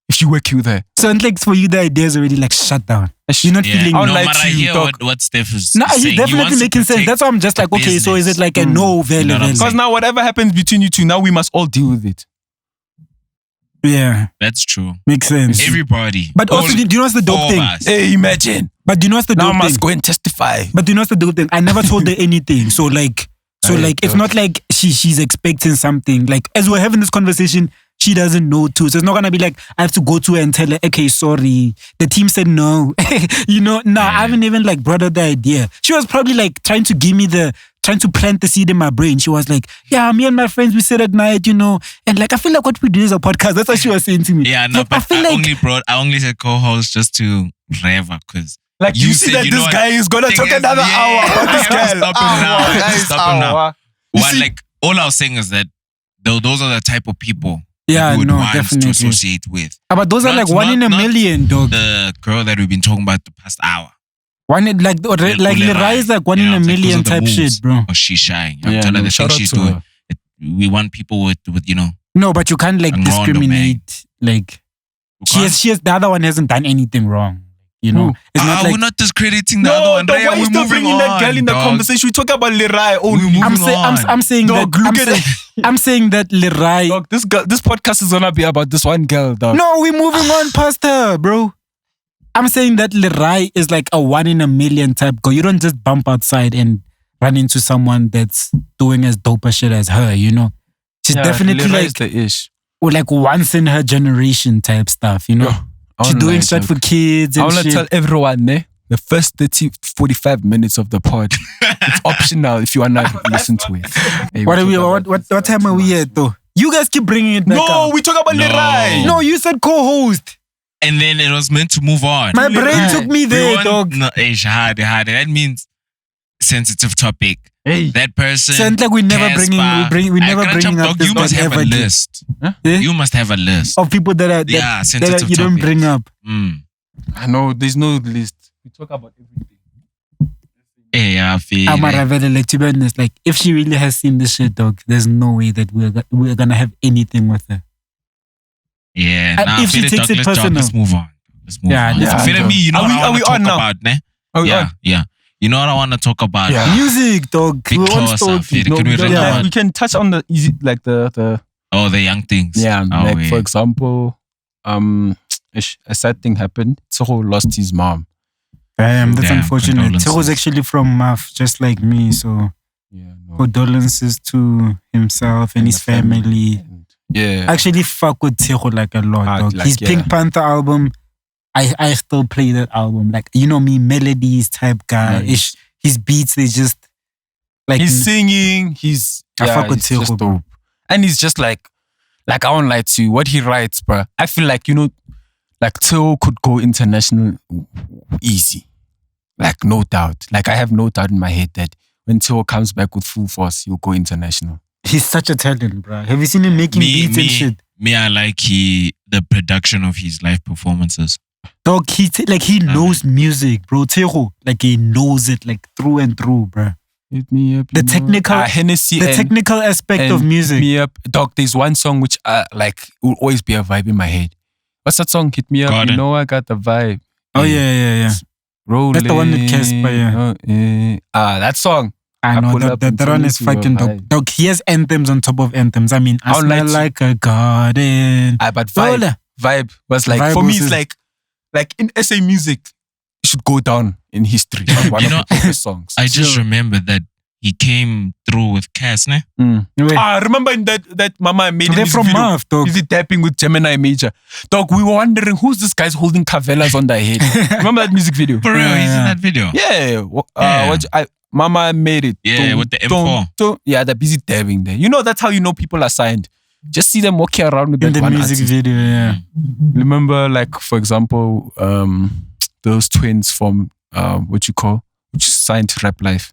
if you work you there. So like for you, the idea is already like shut down. You're not feeling. No, but I hear what Steph is saying. He's definitely making sense. That's why I'm just like, okay, so is it like a no value? Because now whatever happens between you two, now we must all deal with it. Yeah, that's true. Makes sense. Everybody. But also, do you know what's the dope thing? Hey, imagine. But do you know what's the dope thing? Now I must go and testify. But do you know what's the dope thing? I never told her anything. So it's not like she's expecting something. Like as we're having this conversation, she doesn't know too. So it's not gonna be like I have to go to her and tell her, okay, sorry. The team said no. I haven't even like brought her the idea. She was probably like trying to plant the seed in my brain. She was like, yeah, me and my friends, we sit at night, and like, I feel like what we do is a podcast. That's what she was saying to me. Yeah, no, like, but I only said co-host just to rever, because like you see that this guy is gonna talk another hour about this guy. Stop him now. Like, all I was saying is that those are the type of people you would want definitely to associate with. But those are like one in a million, dog. The girl that we've been talking about the past hour. Lerai is like one in a million type shit, bro. Or she's shy. I'm telling the thing she's doing. We want people with. No, but you can't like discriminate. Like she has the other one hasn't done anything wrong. It's not like we're not discrediting the other one. Why are you still bringing that girl in the conversation? We talk about Lerai only. I'm saying that. I'm saying that Lerai. Dog, this podcast is gonna be about this one girl, dog. No, we're moving on past her, bro. I'm saying that Lerai is like a one in a million type girl. You don't just bump outside and run into someone that's doing as dope a shit as her, She's definitely Lerai like is the ish. Or like once in her generation type stuff, She's doing shit for kids and I want to tell everyone, the first 45 minutes of the pod, it's optional if you want to listen to it. Hey, what time are we at though? You guys keep bringing it back up. We talk about Lerai. No, you said co-host. And then it was meant to move on. My brain took me there, dog. No, hard. That means sensitive topic. Hey. That person. Sounds like we never bringing up this. You must have a list. Huh? You must have a list of people that sensitive you don't bring up. I know there's no list. We talk about everything. Yeah, I feel. Like, to be honest, like if she really has seen this shit, dog, there's no way that we're gonna have anything with her. Yeah, if she takes it personal, let's move on. Yeah. Feel me? You know what I want to talk about, ne? Yeah. You know what I want to talk about? Yeah. Music, dog. We can touch on the easy, like the young things. Yeah, for example, a sad thing happened. Tshego lost his mom. Damn, that's unfortunate. Tsego's actually from Maf, just like me. So condolences to himself and his family. Yeah, actually fuck with Tshego like a lot, dog. His Pink Panther album, I still play that album. Like, me, melodies type guy. His beats, they just like he's singing. I fuck with Tshego, dope. And he's just like I won't lie to you. What he writes, bro. I feel like like Tshego could go international easy. Like no doubt. Like I have no doubt in my head that when Tshego comes back with full force, he'll go international. He's such a talent, bro. Have you seen him making beats and shit? I like the production of his live performances. Dog, he knows music, bro. Tshego, like he knows it like through and through, bro. Hit me up. The technical aspect of music. Hit me up. Dog, there's one song which will always be a vibe in my head. What's that song? Hit me up. Garden. I got the vibe. Oh yeah. Rolling. That's the one with Cassper, yeah. That song. I know that one is fucking dope. Dog, he has anthems on top of anthems. I mean, I smell like a garden. But vibe was like, for me, it's like in SA music, it should go down in history. One of the biggest songs. I just remember that he came through with Cass, ne? Remember in that Mama made They're from Maf, dog. Is he tapping with Gemini Major? Dog, we were wondering who's this guy's holding cavellas on their head. Remember that music video? For real, he's in that video. Yeah. Mama made it. Yeah, with the M4. Yeah, they're busy dabbing there. That's how you know people are signed. Just see them walking around with in that the one music artist. video, yeah. Remember, like, for example, those twins from which signed to Rap Life.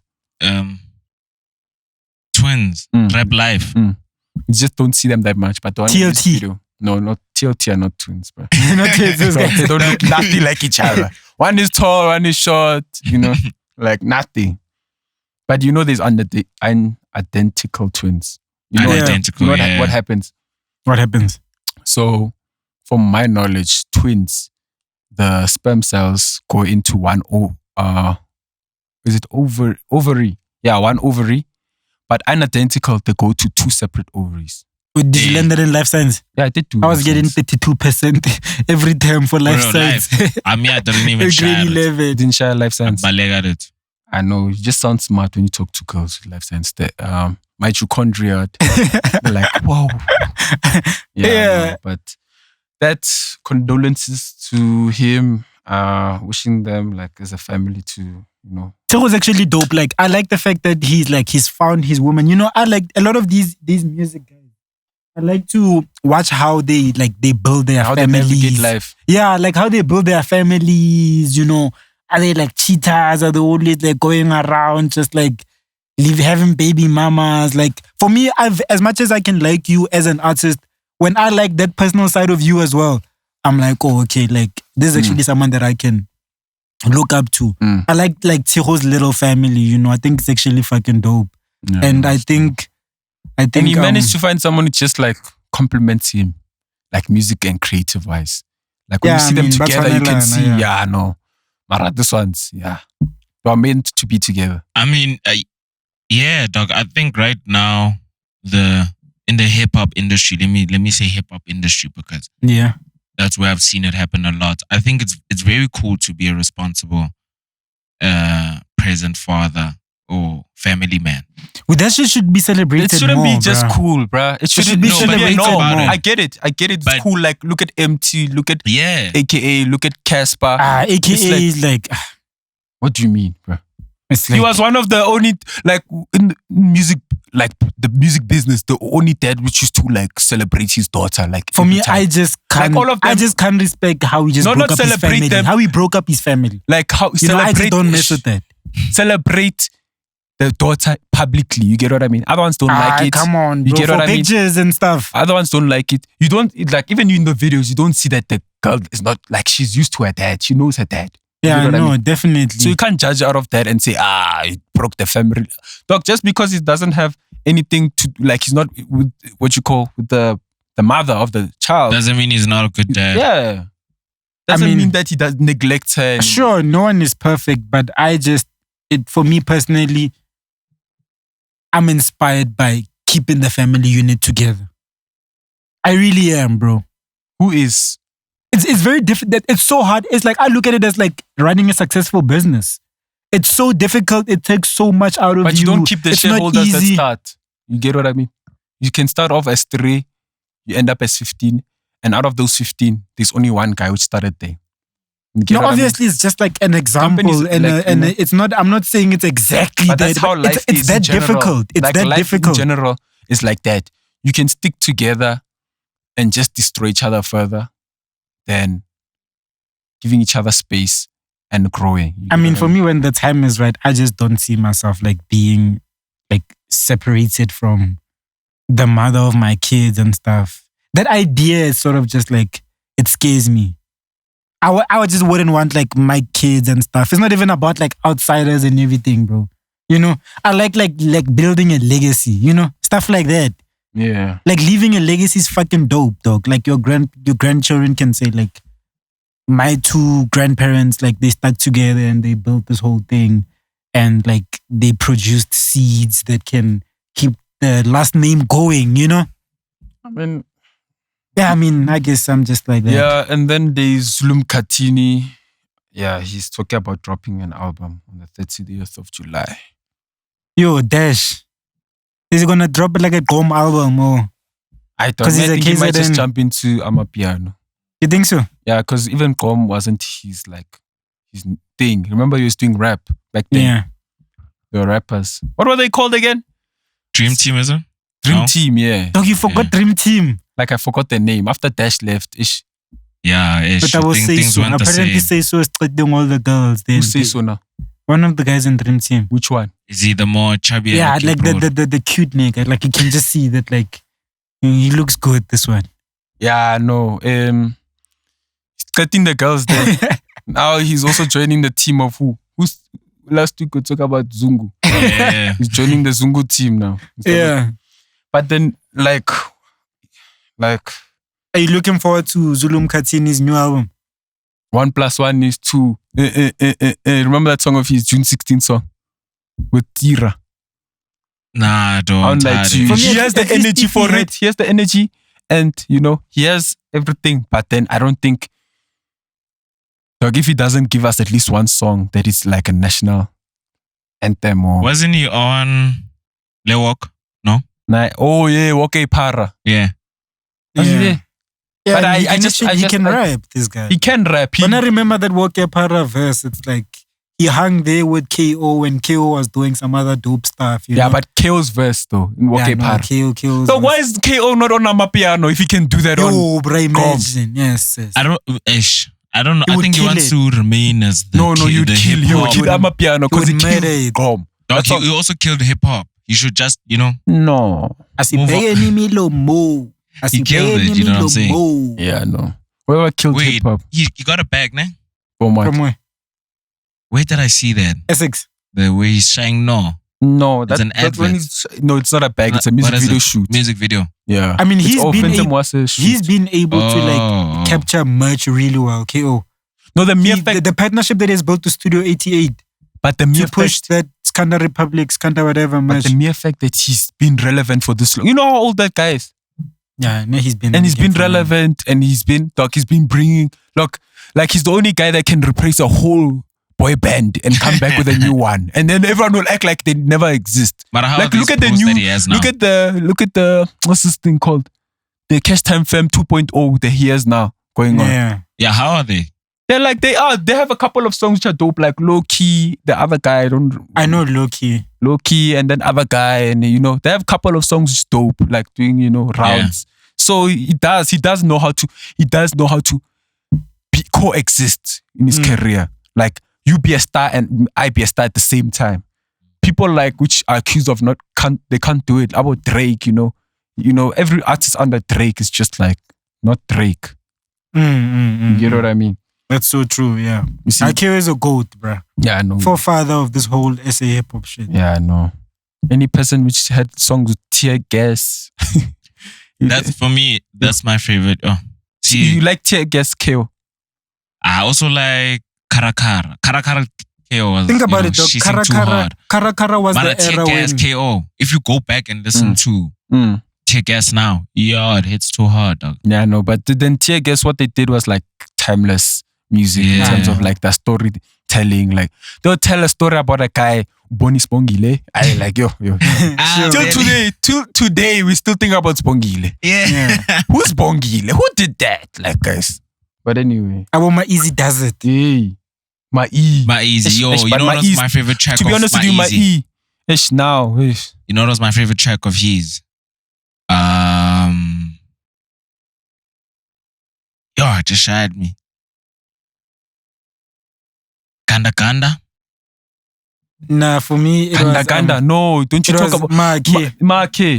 twins, Rap Life. You just don't see them that much. But the one in this TLT. video, no, not TLT are not twins, bro. Not yet, those Bro, guys. they don't look nothing like each other. One is tall, one is short, like nothing. But there's identical twins. Identical, what yeah. happens? What happens? So, from my knowledge, twins, the sperm cells go into one ovary? Yeah, one ovary. But unidentical, they go to two separate ovaries. Wait, did you learn that in life science? Yeah, I did do. I was getting 32% every term for life science. I mean, I didn't even share Grade it. 11. Didn't share life science. But I got it. I know, you just sound smart when you talk to girls with life science. Mitochondria. They're like, whoa. Yeah. No, but that's condolences to him. Wishing them like as a family to, So it was actually dope. Like, I like the fact that he's found his woman. I like a lot of these music guys. I like to watch how they build their how families. they navigate life. Yeah, like how they build their families, Are they like cheaters? Are they always like going around just like having baby mamas? Like for me, as much as I can like you as an artist, when I like that personal side of you as well, I'm like, oh, okay, like this is actually someone that I can look up to. I like Tshego's little family, I think it's actually fucking dope. Yeah, and I think and he managed to find someone who just like compliments him, like music and creative wise. Like when you see them together, you can see, Mara, this one's, they are meant to be together. I mean, yeah, dog. I think right now in the hip hop industry, let me say hip hop industry because that's where I've seen it happen a lot. I think it's very cool to be a responsible, present father or family man. Well, that shit should be celebrated. It shouldn't more, be just cool, bruh. It shouldn't be celebrated more. I get it. It's cool. Like, look at MT, look at AKA, look at Cassper. AKA is like. What do you mean, bruh? He was one of the only, like, in music, like the music business, the only dad which used to like celebrate his daughter. Like, for me, I just can't. Like all of them, I just can't respect how he just broke up his family. How he broke up his family. Like how I just don't mess with that. Celebrate the daughter publicly. You get what I mean? Other ones don't like it. Come on, bro. You get what I mean? Pictures and stuff. Other ones don't like it. You don't like even in the videos. You don't see that the girl is not like she's used to her dad. She knows her dad. Yeah, no, definitely. So you can't judge out of that and say, it broke the family. Dog, just because he doesn't have anything to, like, he's not with what you call with the mother of the child. Doesn't mean he's not a good dad. Yeah. Doesn't mean that he does neglect her. Sure, no one is perfect, but for me personally, I'm inspired by keeping the family unit together. I really am, bro. Who is? It's very difficult. It's so hard. It's like I look at it as like running a successful business. It's so difficult. It takes so much out of you. But you don't keep the shareholders that start. You get what I mean? You can start off as 3, you end up as 15, and out of those 15, there's only one guy which started there. No, obviously it's just like an example, and it's not. I'm not saying it's exactly but that. That's how life it's is that in general. difficult. It's like that life difficult. In general, it's like that. You can stick together and just destroy each other further than giving each other space and growing. I mean, for me, when the time is right, I just don't see myself like being like separated from the mother of my kids and stuff. That idea is sort of just like, it scares me. I just wouldn't want like my kids and stuff. It's not even about like outsiders and everything, bro. I like building a legacy, stuff like that. Yeah. Like leaving a legacy is fucking dope, dog. Like your grandchildren can say like, my 2 grandparents, like they stuck together and they built this whole thing, and like they produced seeds that can keep the last name going, I mean, I guess I'm just like that. Yeah, and then there's Zulu Mkhathini. Yeah, he's talking about dropping an album on the 30th of July. Yo, Dash. Is he gonna drop it like a Gom album or? I don't know. I think he might just jump into Amapiano. You think so? Yeah, because even Gom wasn't his thing. Remember he was doing rap back then? Yeah. They were rappers. What were they called again? Dream Team, is it? Dream Team, yeah. Dog, you forgot Dream Team. Like I forgot their name. After Dash left, ish. Yeah, ish. But I will say so. Apparently say so is treating all the girls. Who say so now? One of the guys in Dream Team. Which one? Is he the more chubby? Yeah, like the cute nigga. Like you can just see that like he looks good, this one. Yeah, no. He's cutting the girls there. Now he's also joining the team of who? Who's last week we talked about Zungu. Yeah. He's joining the Zungu team now. Yeah. But then like are you looking forward to Zulu Mkhathini's new album? 1 + 1 is 2. Remember that song of his June 16 song with Tira? Nah, don't. Like he has the energy for it. He has the energy, and you know he has everything. But then I don't think, like, if he doesn't give us at least one song that is like a national anthem or wasn't he on Blvck? No. Oh yeah, Woke Para. Yeah. Was he there? Yeah, but I just can rap, this guy. He can rap. When I remember that Woke Para verse, it's like he hung there with K.O. when K.O. was doing some other dope stuff. You know? But K.O.'s verse though in Woke Para. K.O.'s so why is K.O. not on Amapiano if he can do that on? Oh, bro, imagine. Yes. I don't know. I think he wants to remain as the you'd kill Amapiano because he killed Gom. He also killed hip hop. You should just, No. He killed it, you know what I'm saying? Yeah, no. Whoever killed hip hop. He got a bag, ne? From where? Where did I see that? Essex. The way he's saying no, that's an advert. No, it's not a bag. It's a music video shoot. Music video. Yeah. I mean, he's been able to like capture merch really well. K.O. No, the mere fact, the partnership that he has built to Studio 88. But the mere to push that Skanda Republic, Skanda whatever merch. But the mere fact that he's been relevant for this long. You know how old that guy is? Yeah, no, he's been. And he's been relevant, and he's been bringing like he's the only guy that can replace a whole boy band and come back with a new one, and then everyone will act like they never exist. But how like look at the new, look at the what's this thing called? The Cash Time Fam 2.0 that he has now going on. Yeah, how are they? They're like they have a couple of songs which are dope, like Low Key. The other guy, I know Low Key, and then other guy, and they have a couple of songs which is dope, like doing rounds. Yeah. So he does know how to coexist in his career. Like you be a star and I be a star at the same time. People like which are accused of they can't do it. About Drake, every artist under Drake is just like not Drake. You know what I mean? That's so true, yeah. Akira is a goat, bruh. Yeah, I know. Forefather of this whole SA hip hop shit. Yeah, I know. Any person which had songs with tear gas. That's for me, that's my favorite. Oh. See, you like tear gas, K.O. I also like Karakara. Karakara K.O. was, think about it, though. Karakara was but the era tear gas when... K.O. If you go back and listen to tear gas now, it hits too hard, dog. Yeah, no, but then tear gas, what they did was like timeless music in terms of like the storytelling. Like they'll tell a story about a guy, Bonnie Spongile. I like yo. Till today, we still think about Spongile. Yeah. Who's Spongile? Who did that? Like guys. But anyway, My Easy does it. Hey, my Easy. Yo, you know what's my favorite track? To be honest with you, my E. Ish now. Ish. You know what's my favorite track of his? It just shied me. Kanda. Nah, for me it Kanda. was No, don't you talk about Make.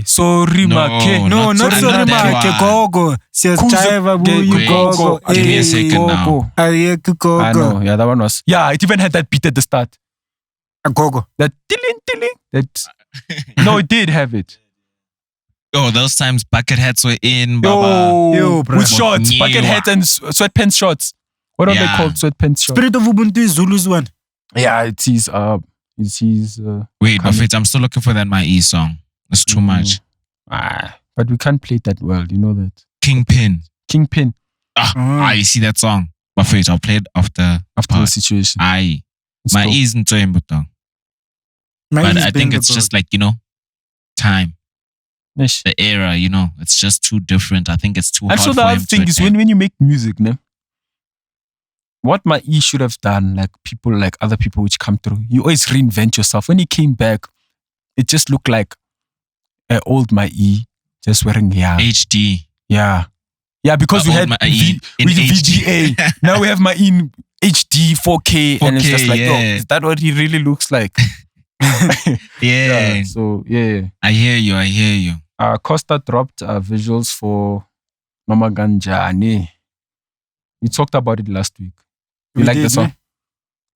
Sorry, Make. No, not sorry, Make. Gogo. Says Sjava, you Gogo. Give me a second now. I know. Yeah, that one was. Yeah, it even had that beat at the start. A Gogo. That tilling. That. No, it did have it. Oh, those times bucket hats were in, Baba. Yo, bro. With shorts, bucket hats and sweatpants shorts. What are they called? Sweatpants shorts. Spirit of Ubuntu is Zulu's one. Yeah, it's his. Wait, Buffett, I'm still looking for that My E song. It's too much. But we can't play it that well. You know that. Kingpin. You see that song? Buffett, I'll play it after the situation. My E isn't so important. But I think it's just like, time. The era, it's just too different. I think it's too hard for him to the other thing is when you make music, what my E should have done, like people like other people which come through, you always reinvent yourself. When he came back, it just looked like an old my E, just wearing HD. Yeah, because we had VGA. Now we have my E in HD 4K, and it's just like, yo, is that what he really looks like? Yeah. So yeah. I hear you. Costa dropped visuals for Mama Ganjani. We talked about it last week. You like the song?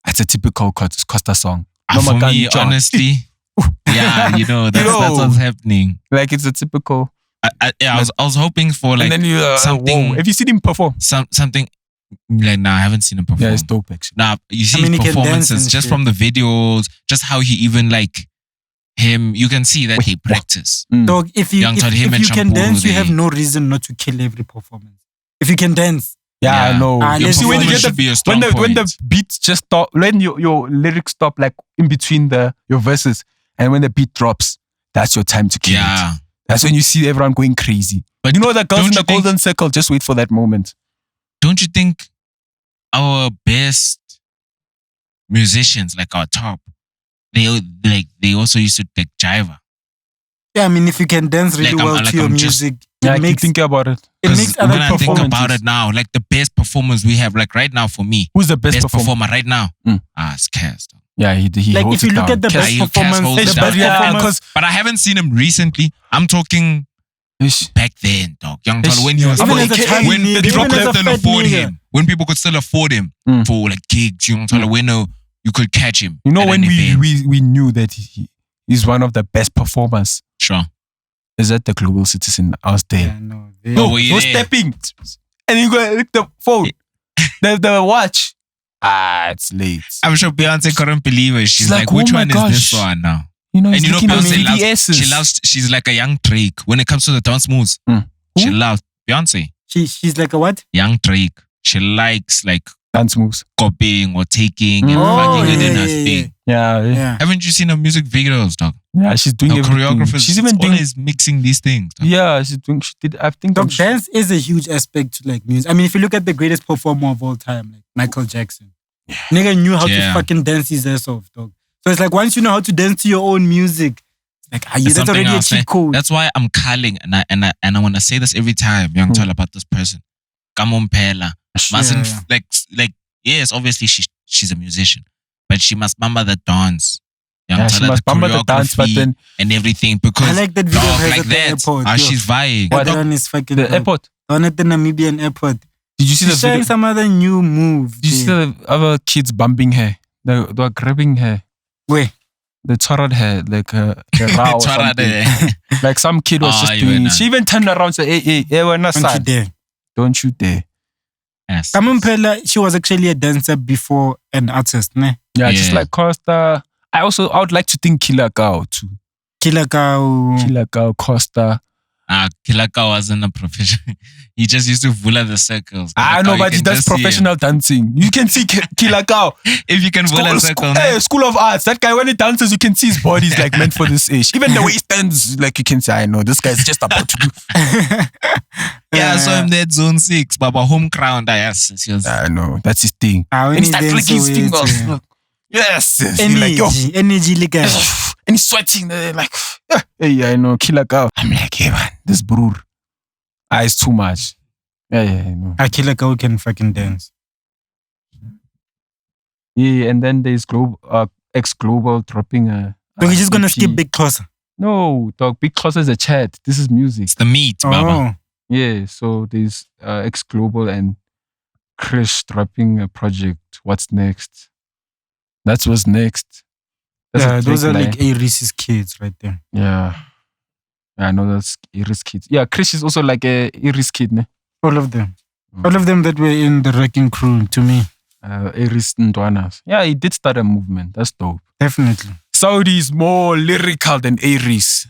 It's a typical Costa song. For me, honestly, yeah, that's what's happening. Like it's a typical. I was hoping for like and then something. Whoa. Have you seen him perform? Something like I haven't seen him perform. Yeah, it's dope actually. You see his performances just from the videos, just how he even like him. You can see that he practice. Dog, if you can dance, you have no reason not to kill every performance. If you can dance. Yeah, I know. You see, when you get when the beat just stop, when your lyrics stop like in between your verses, and when the beat drops, that's your time to kill it. That's when you see everyone going crazy. But the girls in the golden circle just wait for that moment. Don't you think our best musicians, like our top, they also used to take jive? Yeah, I mean, if you can dance really well to your music, keep thinking about it. It makes other when I think about it now, like the best performers we have, like right now for me. Who's the best performer right now? It's Cass. Yeah, he like holds if you it look down. at the best performance, but I haven't seen him recently. I'm talking back then, dog. Young Tolo, when he was when people could still afford him, when people could still afford him for like gigs, Young Tolo, when you could catch him. You know when we knew that he's one of the best performers. Sure. Is that the Global Citizen? I was there. Yeah, he was stepping, and you go lick the phone, the watch. It's late. I'm sure Beyonce couldn't believe it. She's like, which one is this one now? Beyonce she's like a young Drake. When it comes to the dance moves, she loves Beyonce. She's like a what? Young Drake. She likes like dance moves, copying or taking and fucking it in her thing. Yeah. Haven't you seen her music videos, dog? Yeah, she's doing everything. Choreographers. She's even always mixing these things. Dog. Yeah, she did. I think dance is a huge aspect to like music. I mean, if you look at the greatest performer of all time, like Michael Jackson, nigga knew how to fucking dance his ass off, dog. So it's like once you know how to dance to your own music, like that's already a cheat code. That's why I'm calling, and I want to say this every time. Young tell about this person, Kamo Mphela. Like yes, obviously she's a musician, but she must remember the dance. She must remember the dance, but then and everything because I like that video dog, like at the airport. She's vying. That one is fucking the airport. One at the Namibian airport. Did you see She's the video? showing some other new move. Did you see the other kids bumping her? They were grabbing her. Where? They tore her like a row or something. Like some kid was just doing it. She even turned around and said, hey, we're not sad. Don't you dare. Yes. Kamo Mphela, she was actually a dancer before an artist, ne? Yeah, just like Costa. I would like to think Killer Cow too. Killer Cow, Costa. Killer Cow wasn't a professional. He just used to vula the circles. I know, but he does professional dancing. You can see Killer Cow. If you can vula a circle. School of Arts. That guy, when he dances, you can see his body's like meant for this age. Even the way he stands, like you can say, I know, this guy's just about to do. I saw him there at Zone 6, Baba home crown. I know, that's his thing. And he starts flicking his fingers. Yes. Energy, like and he's sweating. Like, hey, I know, Killer Cow. I'm like, hey man, this brur. It's too much. Yeah, I know. Killer Cow can fucking dance. Yeah, and then there's X-Global dropping a. So we're just gonna skip Big Xhosa. No, dog. Big Xhosa is a chat. This is music. It's the meat, Baba. Yeah, so there's X-Global and Krish dropping a project. What's next? That's what's next. Those are like A-Reece's kids right there. Yeah. I know that's A-Reece kids. Yeah, Krish is also like a A-Reece kid, ne? All of them. All of them that were in the wrecking crew, to me. A-Reece Ndwanas. Yeah, he did start a movement. That's dope. Definitely. Saudi is more lyrical than A-Reece.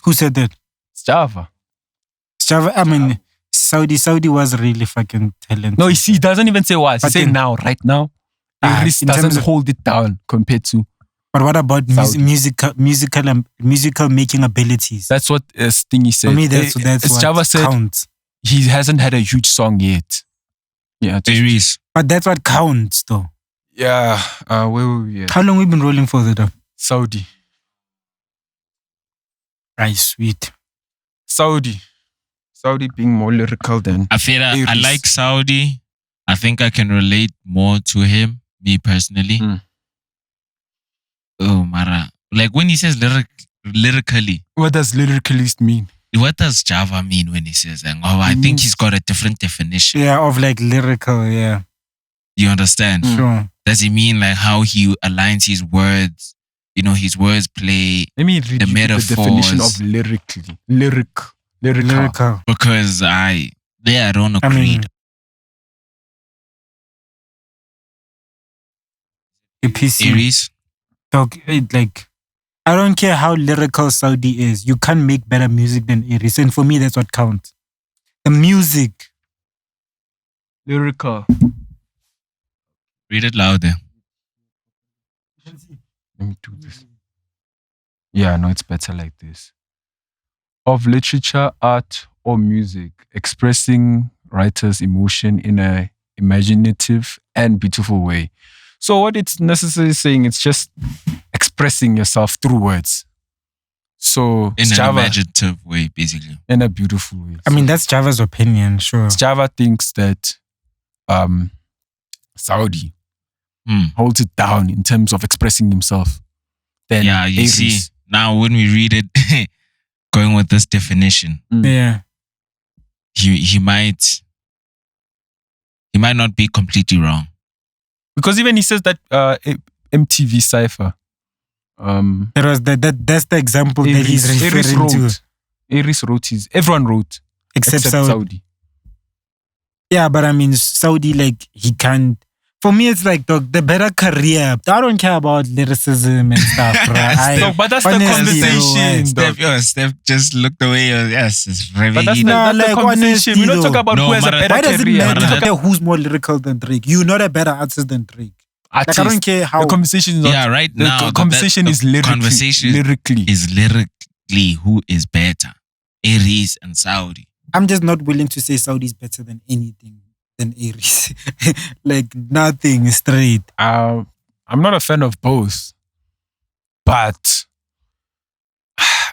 Who said that? Sjava. I mean, Saudi was really fucking talented. No, he doesn't even say what. He said now, right now. A-Reece doesn't hold it down compared to. But what about musical making abilities? That's what Stingy said. For me, that's what Sjava said counts. He hasn't had a huge song yet. Yeah, A-Reece. But that's what counts, though. Yeah. Where were we at? How long we been rolling for that? Saudi. Right, sweet. Saudi being more lyrical than I like Saudi. I think I can relate more to him, me personally. Oh, Mara. Like when he says lyrically. What does lyricalist mean? What does Sjava mean when he says that? Oh, I think he's got a different definition. Yeah, of like lyrical, yeah. You understand? Sure. Does he mean like how he aligns his words? You know, his words play. Let me read the you metaphors. the definition of lyrical. Because I don't agree. I mean, A-Reece? Dog, like, I don't care how lyrical Saudi is. You can't make better music than A-Reece. And for me, that's what counts. The music. Lyrical. Read it louder. Let me do this. Yeah, no, it's better like this. Of literature, art, or music, expressing writer's emotion in a imaginative and beautiful way. So what it's necessarily saying, it's just expressing yourself through words. So in an imaginative way, basically. In a beautiful way. I mean, that's Java's opinion, sure. Sjava thinks that Saudi holds it down in terms of expressing himself. Then yeah, you see, now when we read it, going with this definition, yeah, he might not be completely wrong. Because even he says that MTV Cypher. It was that's the example that he's referring to. A-Reece wrote everyone wrote except Saudi. Yeah, but I mean, Saudi, like, he can't. For me, it's like, dog, the better career. I don't care about lyricism and stuff, right? But that's the conversation. Steph just looked away. Yes, it's very. But that's the conversation. We don't talk about who has a better career. Why does it matter who's more lyrical than Drake? You're not a better artist than Drake. Like, I don't care how. The conversation is not. Yeah, right now. The conversation is lyrically. Is lyrically who is better, A-Reece and Saudi. I'm just not willing to say Saudi is better than anything than A-Reece. Like, nothing straight. I'm not a fan of both, but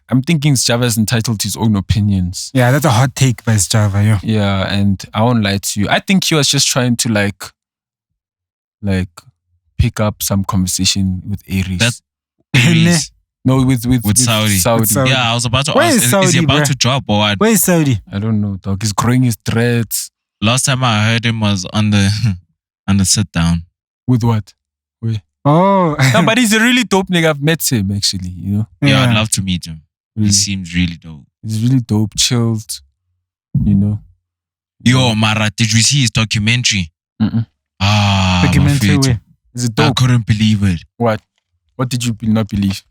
I'm thinking Sjava is entitled to his own opinions. Yeah, that's a hot take by Sjava, yeah. Yeah, and I won't lie to you. I think he was just trying to like pick up some conversation with A-Reece. A-Reece. No, with Saudi. Yeah, I was about to Where ask, is he about bruh? to drop or what? Where is Saudi? I don't know, dog. He's growing his dreads. Last time I heard him was on the sit down. With what? Wait. Oh. No, but he's a really dope nigga. I've met him actually, you know. Yeah, I'd love to meet him. He seems really dope. He's really dope, chilled, you know. Yo, Mara, did you see his documentary? Documentary where? Is it dope? I couldn't believe it. What? What did you not believe?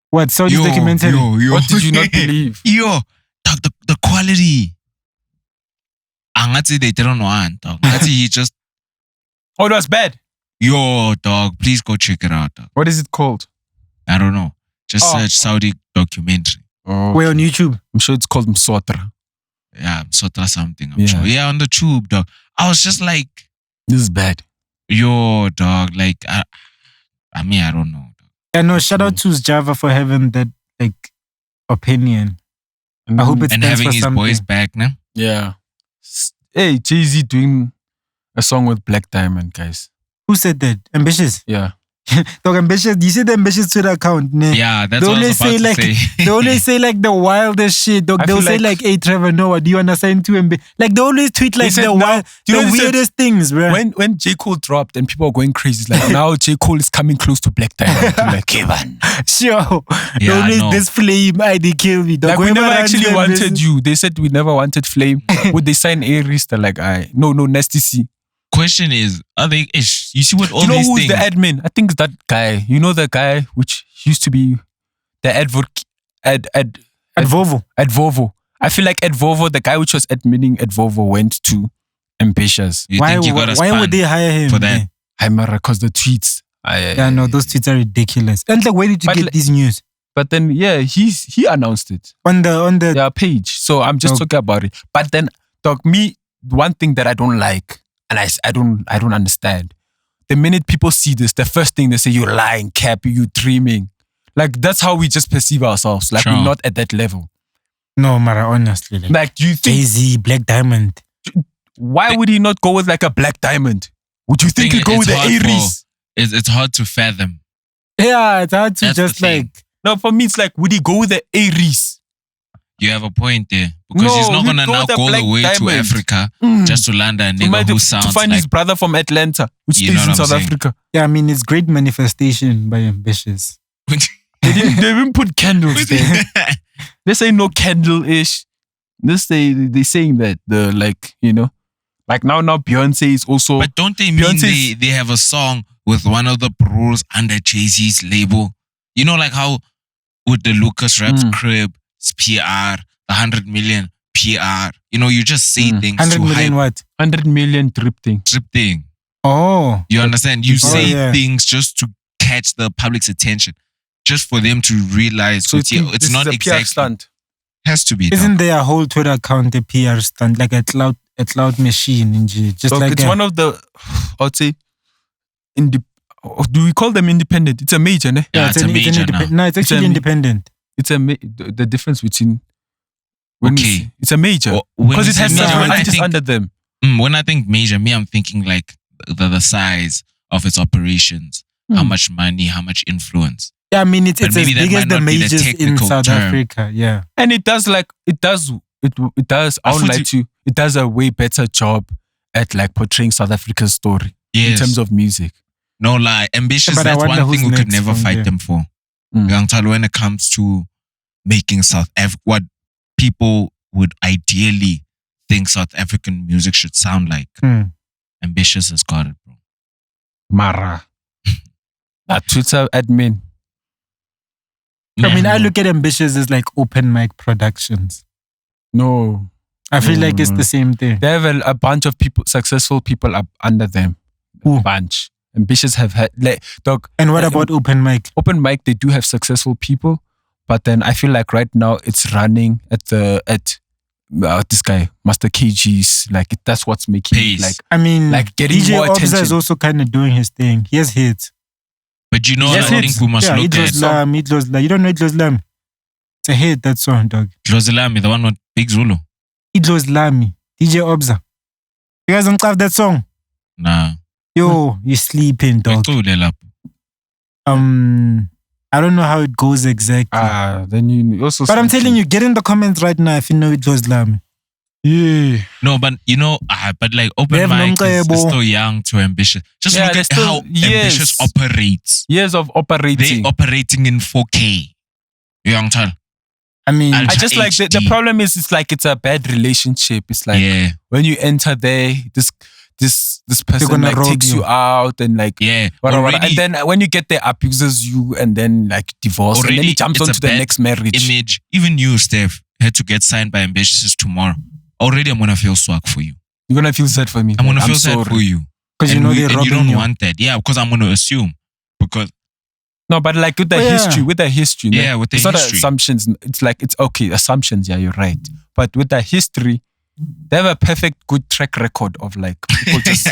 What? Saudi's documentary? What did you not believe? Yo, dog, the quality. Angathi they didn't want, dog. He just. Oh, it was bad. Yo, dog, please go check it out, dog. What is it called? I don't know. Just search Saudi documentary. Oh, where on YouTube? I'm sure it's called Msotra. Yeah, Msotra something. I'm sure. Yeah, on the tube, dog. I was just like, this is bad. Yo, dog. Like, I mean, I don't know. Yeah, no. Shout out to Sjava for having that like opinion. I hope it and stands having for his something. boys back now. Yeah. Hey, Jay-Z doing a song with Blaq Diamond, guys. Who said that? Ambitiouz? Yeah. Dog, Ambitiouz. You see the Ambitiouz Twitter account? Ne? Yeah, that's what I was about to say. They always say like the wildest shit. Dog, they'll say like, "Hey Trevor Noah, do you understand too?" Like they always tweet like the weirdest things, bro. When J. Cole dropped and people are going crazy, it's like now J. Cole is coming close to Blaq Diamond. Like, Kevin. Sure. Yeah, this flame, they kill me. Dog, like we never actually wanted you. They said we never wanted flame. Would they sign A-Reece? They're like, no, Nasty C. Question is, are they ish? You see what all these things... You know who's the admin? I think it's that guy. You know the guy which used to be the Advovo. Advovo. I feel like Advovo, the guy which was admitting Advovo, went to Ambitiouz. Why would they hire him for that? Because the tweets. No, those tweets are ridiculous. And like, where did you get these news? But then, yeah, he announced it on the page. So I'm just talking about it. But then, dog, one thing that I don't like. And I don't understand. The minute people see this, the first thing they say, you're lying, cap, you dreaming. Like, that's how we just perceive ourselves. Like, we're not at that level. No, Mara, honestly. Like do you think... Jay-Z, Blaq Diamond. why would he not go with like a Blaq Diamond? Would you think he'd go with the A-Reece? It's hard to fathom. Yeah, it's hard to just like. No, for me, it's like, would he go with the A-Reece? You have a point there. Because he's not going to now go the way to Africa just to land a nigga who sounds to find like, his brother from Atlanta who stays in South Africa. Yeah, I mean, it's great manifestation by Ambitiouz. They didn't put candles there. They say no candle-ish. They saying that like now Beyonce is also. But don't they mean they have a song with one of the bros under Jay-Z's label? You know, like how with the Lucas Raps Crib, PR, the 100 million PR. You know, you just say things 100 million what? 100 million drip thing. Drip thing. Oh. You understand? You say things just to catch the public's attention. Just for them to realize so it's not exactly stunt. Has to be. Isn't there a whole Twitter account a PR stunt, like a cloud machine in G? Just like it's one of the, I would say, do we call them independent? It's a major, ne? Yeah, it's a major now. No, it's actually independent. It's the difference between it's a major because it has several artists under them. When I think major, I'm thinking like the size of its operations, how much money, how much influence. Yeah, I mean it's as big as the majors in South Africa. Yeah, and it does. I won't lie to you. It does a way better job at like portraying South Africa's story in terms of music. No lie, Ambitiouz. Yeah, that's one thing we could never fight them for. When it comes to making what people would ideally think South African music should sound like. Ambitiouz has got it, bro. Mara, a Twitter admin. I mean, I look at Ambitiouz as like open mic productions. No. I feel like it's the same thing. They have a bunch of people, successful people up under them. A bunch. Ambitiouz have had and what about open mic? Open mic, they do have successful people, but then I feel like right now it's running at this guy, Master KG's, like that's what's making it, like, I mean, like getting DJ more attention. O.Gs is also kind of doing his thing. He has hits. But you know what I think we must look at? You don't know Idlo's Lami? It's a hit, that song, dog. Idlo's Lami, the one with Big Zulu. Idlo's Lami, DJ O.Gs. You guys don't have that song? Nah. Yo, you're sleeping, dog. I don't know how it goes exactly. Then you also. But I'm telling you, get in the comments right now if you know Idlo's Lami. Yeah. No, but you know, but like open mic is still young to Ambitiouz. Just look at how Ambitiouz operates. Years of operating. They operating in 4K. Young child. I mean, I just like the problem is it's like it's a bad relationship. It's like when you enter there, this person like takes you out and like whatever. And then when you get there, abuses you and then like divorce and then he jumps on to the next marriage. Image. Even you, Steph, had to get signed by Ambitiouz tomorrow. Already I'm gonna feel swag for you. You're gonna feel sad for me. I'm gonna feel sad for you. Because you know they're robbing you. You don't want that. Yeah, because I'm gonna assume. Because no, but like with the history, with the history. Yeah, with the history. It's not assumptions. It's like, it's okay, assumptions, yeah, you're right. But with the history, they have a perfect good track record of like people just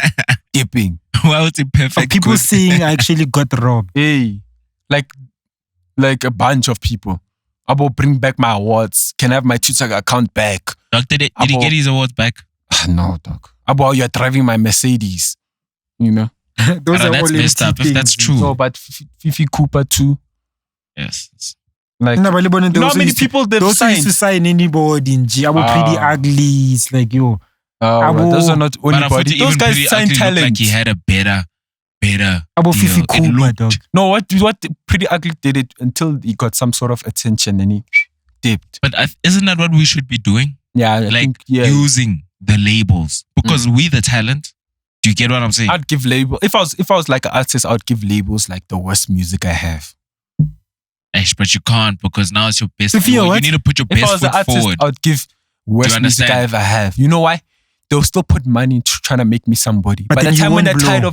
dipping. Why was it perfect? People saying I actually got robbed. Hey, like a bunch of people. I will bring back my awards. Can I have my Twitter account back? Dog, did he get his awards back? No, dog. About you're driving my Mercedes. You know? Those are that's all messed up. If that's true. No, but Fifi Cooper too. Yes. Like, no, but you know how many people they've signed? Used to sign anybody in G. I was pretty ugly. It's like, yo. Those are not anybody. Those guys signed talent. Like he had a better. About Fifi Cooper, dog. No, what Pretty Ugly did it until he got some sort of attention and he dipped. But isn't that what we should be doing? Yeah, using the labels because we the talent. Do you get what I'm saying? I'd give labels. If I was like an artist, I would give labels like the worst music I have. But you can't because now it's your best. You need to put your best foot forward. I would give worst music I ever have. You know why? They'll still put money into trying to make me somebody. But by the time when they're tired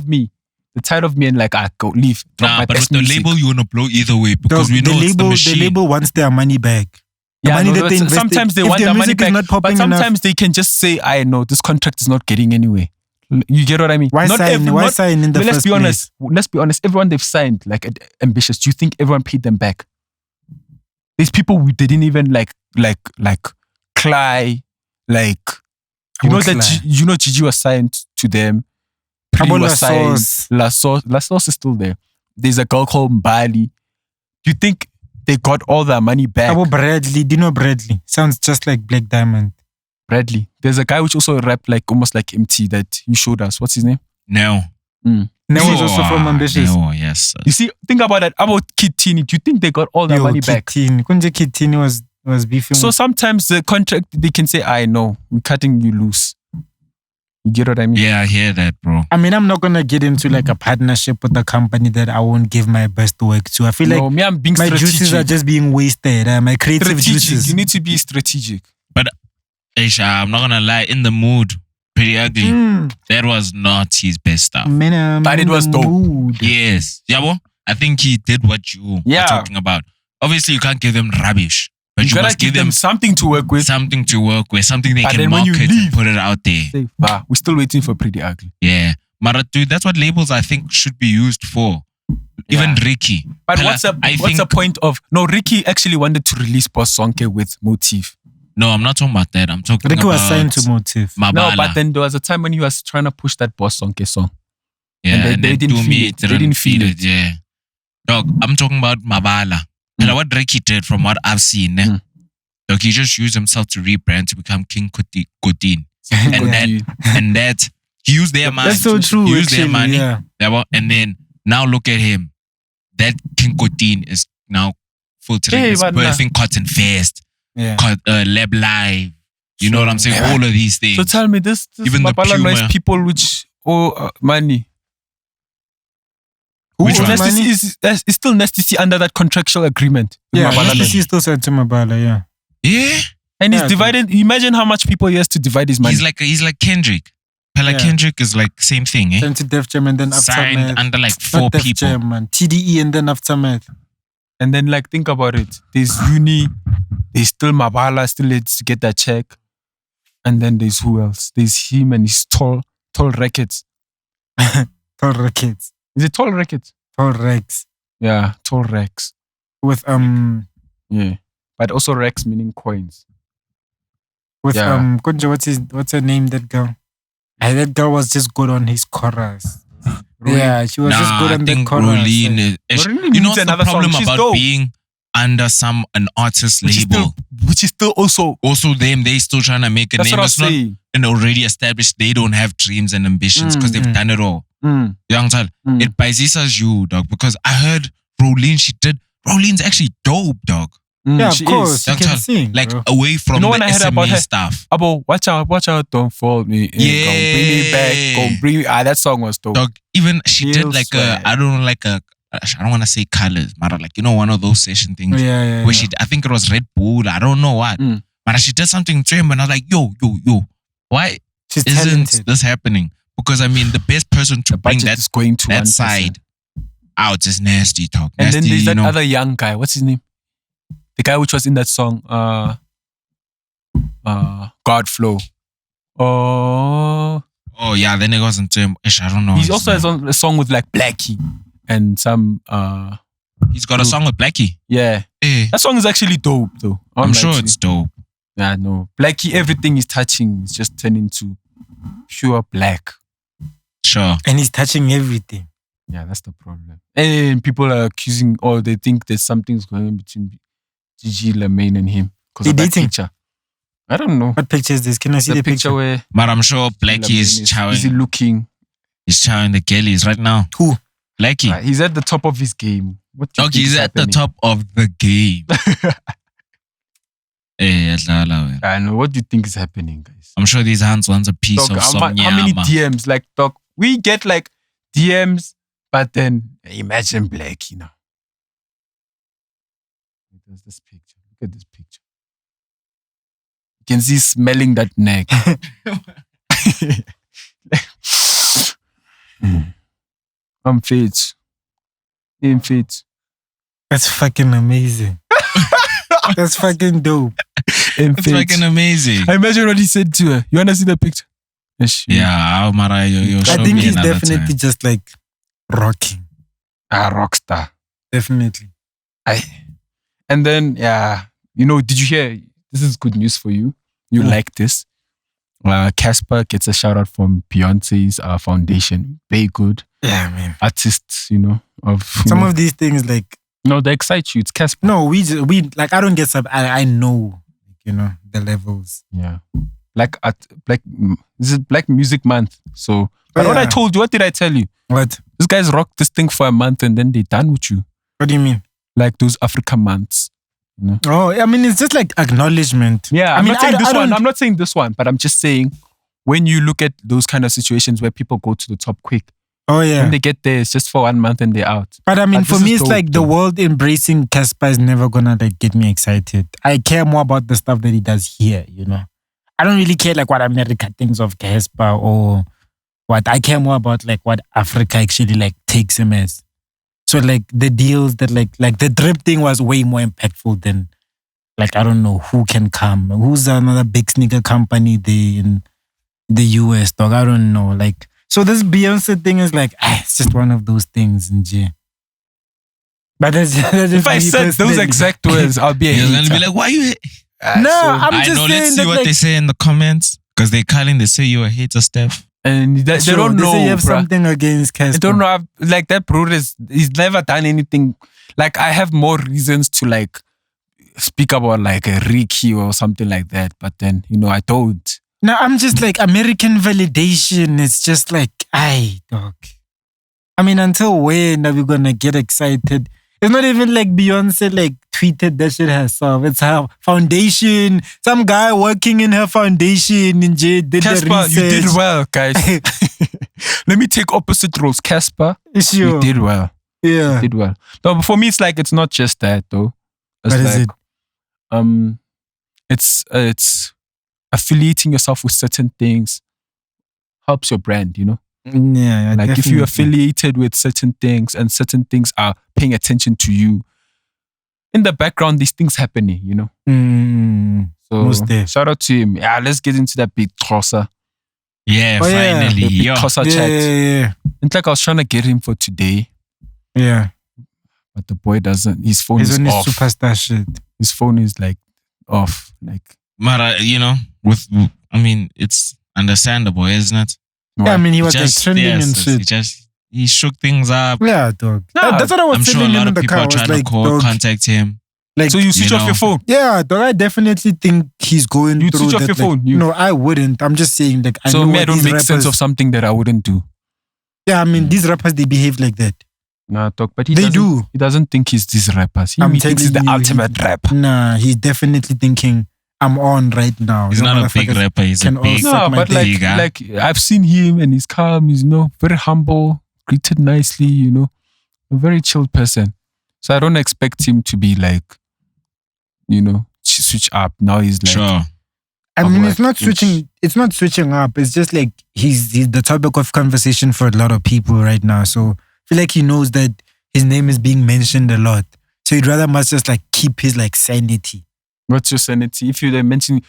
of me and like I go leave. Nah, but with the label you wanna blow either way because we know it's the machine. The label wants their money back. Sometimes they want their money back, but sometimes they can just say, "I know this contract is not getting anywhere." You get what I mean? Why sign in the first place? Let's be honest. Everyone they've signed, like Ambitiouz, do you think everyone paid them back? These people they didn't even like Cly, like You know that Gigi was signed to them. Pretty was signed. La Sauce is still there. There's a girl called Mbali. Do you think they got all their money back? How about Bradley? Do you know Bradley? Sounds just like Blaq Diamond. Bradley. There's a guy which also rapped like almost like MT that you showed us. What's his name? No. Neo is also from Ambitiouz. No, yes. You see, think about that. About Kid Tini. Do you think they got all their money back? Kunje Kid Tini was beefing. So sometimes the contract, they can say, I know, we're cutting you loose. You get what I mean? Yeah, I hear that, bro. I mean, I'm not going to get into like a partnership with a company that I won't give my best work to. I feel like I'm being my strategic. juices are just being wasted. My creative juices. You need to be strategic. But, Aisha, I'm not going to lie, in the mood, Pretty Ugly, that was not his best stuff. But it was dope. Mood. Yes. Yabo, I think he did what you were talking about. Obviously, you can't give them rubbish. But you must give them something to work with. Something to work with. Something they can market and put it out there. We're still waiting for Pretty Ugly. Yeah. Maratu, that's what labels I think should be used for. Even Ricky. But what's the point of... No, Ricky actually wanted to release Boss Sonke with Motif. No, I'm not talking about that. I'm talking Ricky about... was signed to Motif. Mabala. No, but then there was a time when he was trying to push that Boss Sonke song. Yeah, and they didn't feel it. They didn't feel it. Yeah. Dog, I'm talking about Mabala. And what Ricky did from what I've seen, Dog, he just used himself to rebrand to become King Kotin. and that he used their money. That's so true. He used their money. Yeah. And then now look at him. That King Kotin is now filtering his birthing Cotton Fest, Lab Live. You know what I'm saying? All of these things. So tell me, this even Mabala noise people which owe money. Which one? Is still Nasty C under that contractual agreement. Yeah, Nasty C still said to Mabala, yeah. Yeah? And he's divided. Imagine how much people he has to divide his money. He's like Kendrick. Kendrick is like same thing, eh? Then to Def Jam and then Aftermath. Signed under like 4 Not people. Def Jam, man. TDE and then Aftermath. And then like think about it. There's Uni, there's still Mabala, still let's get that check. And then there's who else? There's him and his tall Records. Tall Records. Is it Tall Records? Tall Rex. Yeah, Tall Rex. With yeah. But also Rex meaning coins. With Kunja, what's her name, that girl? That girl was just good on his chorus. Yeah, she was just good on the chorus. Rowlene you know what's the problem about being under an artist label? Which is still also them. They still trying to make a name. It's not an already established. They don't have dreams and ambitions because they've done it all. Young child, it biases you, dog. Because I heard Rowlene, Rowlene's actually dope, dog. Yeah, of course. You can sing, like away from the SME stuff. Abo, watch out, don't fall me. Yeah. Go bring me back. Go bring me. That song was dope. Dog, even she did like I don't want to say colors, but like, one of those session things. Yeah. Where I think it was Red Bull, I don't know what. But she did something to him and I was like, yo. Why isn't this happening? Because I mean, the best person to bring that side out is Nasty Talk. And then there's that other young guy. What's his name? The guy which was in that song, God Flow. Oh yeah, then it wasn't him. I don't know. He also has a song with like Blxckie and some. He's got a song with Blxckie. Yeah, that song is actually dope though. I'm sure it's dope. Yeah, no, Blxckie, everything he's touching is just turning into pure black. Sure, and he's touching everything. Yeah, that's the problem. And people are accusing, or they think there's something's going on between Gigi, Lamaine and him because of that picture. I don't know. What picture is this? Can I see the picture? Where but I'm sure Blxckie is chowing. Is he looking? He's chowing the girlies right now. Who? Blxckie. He's at the top of his game. Dog, he's at the top of the game. I know. What do you think is happening, guys? I'm sure these hands wants a piece of some how many DMs? Like, dog, we get like DMs, but then imagine Blxckie now. There's this picture. Look at this picture. You can see smelling that neck. I'm fit. In fit. That's fucking amazing. That's fucking dope. It's fucking amazing. I imagine what he said to her. You want to see the picture? Yeah, Mara, you I think he's definitely just like rocking. Rockstar. Definitely. And then, did you hear? This is good news for you. You like this. Cassper gets a shout out from Beyonce's foundation, Bey Good. Yeah, man. Artists, of some of these things, like no, they excite you. It's Cassper. No, we like I don't get sub. I know, the levels. Yeah, like this is Black Music Month. So, but what I told you, what did I tell you? What? These guys rock this thing for a month and then they done with you. What do you mean? Like those Africa months. Oh, I mean, it's just like acknowledgement. Yeah, I'm not saying this one. I'm not saying this one, but I'm just saying when you look at those kind of situations where people go to the top quick. Oh yeah. When they get there, it's just for 1 month and they're out. But I mean, for me, it's like the world embracing Cassper is never gonna like get me excited. I care more about the stuff that he does here. I don't really care like what America thinks of Cassper or what. I care more about like what Africa actually like takes him as. So like the deals that like the drip thing was way more impactful than like I don't know who can come. Who's another big sneaker company there in the US, dog? I don't know. Like so this Beyonce thing is like it's just one of those things in G. But that's just if I said those exact words, I'll be a hater. You're gonna be like, why you? I'm just saying. Let's see what they say in the comments because they say you're a hater, Steph. And they don't know. They have something against Cassper. I don't know. Like that bro he's never done anything. Like I have more reasons to like speak about like a Ricky or something like that. But then I don't. No, I'm just like American validation. It's just like, dog. I mean, until when are we gonna get excited? It's not even like Beyonce like tweeted that shit herself. It's her foundation. Some guy working in her foundation in J did the research. Cassper, you did well, guys. Let me take opposite roles. Cassper, sure. You did well. Yeah, you did well. No, but for me, it's like it's not just that though. It's what like, is it? It's affiliating yourself with certain things helps your brand. Yeah, like definitely. if you're affiliated with certain things and certain things are paying attention to you, in the background, these things happening, So shout out to him. Yeah, let's get into that big Xhosa. Yeah, finally. The big Xhosa chat. Yeah. It's like I was trying to get him for today. Yeah. But the boy doesn't. His phone He's is on off. his superstar shit. His phone is like off. Like, but it's understandable, isn't it? Yeah, I mean, he was like trending and shit. He shook things up. Yeah, dog. That's what I was I'm telling sure a lot him in of the people car. are trying to contact him. Like, so you switch off your phone? Yeah, dog. I definitely think he's going you through switch off your phone? No, I wouldn't. I'm just saying, like, I know I don't make sense of something that I wouldn't do. Yeah, I mean, these rappers, they behave like that. Nah, dog. But they do. He doesn't think he's these rappers. He thinks he's the ultimate rapper. Nah, he's definitely thinking, I'm on right now. He's not a big rapper. He's a big. No, but like I've seen him and he's calm. He's very humble, greeted nicely. A very chilled person. So I don't expect him to be like, switch up. Now he's like. Sure. I mean, it's not switching. It's not switching up. It's just like he's the topic of conversation for a lot of people right now. So I feel like he knows that his name is being mentioned a lot. So he'd rather must just like keep his like sanity. What's your sanity? If you're mentioning,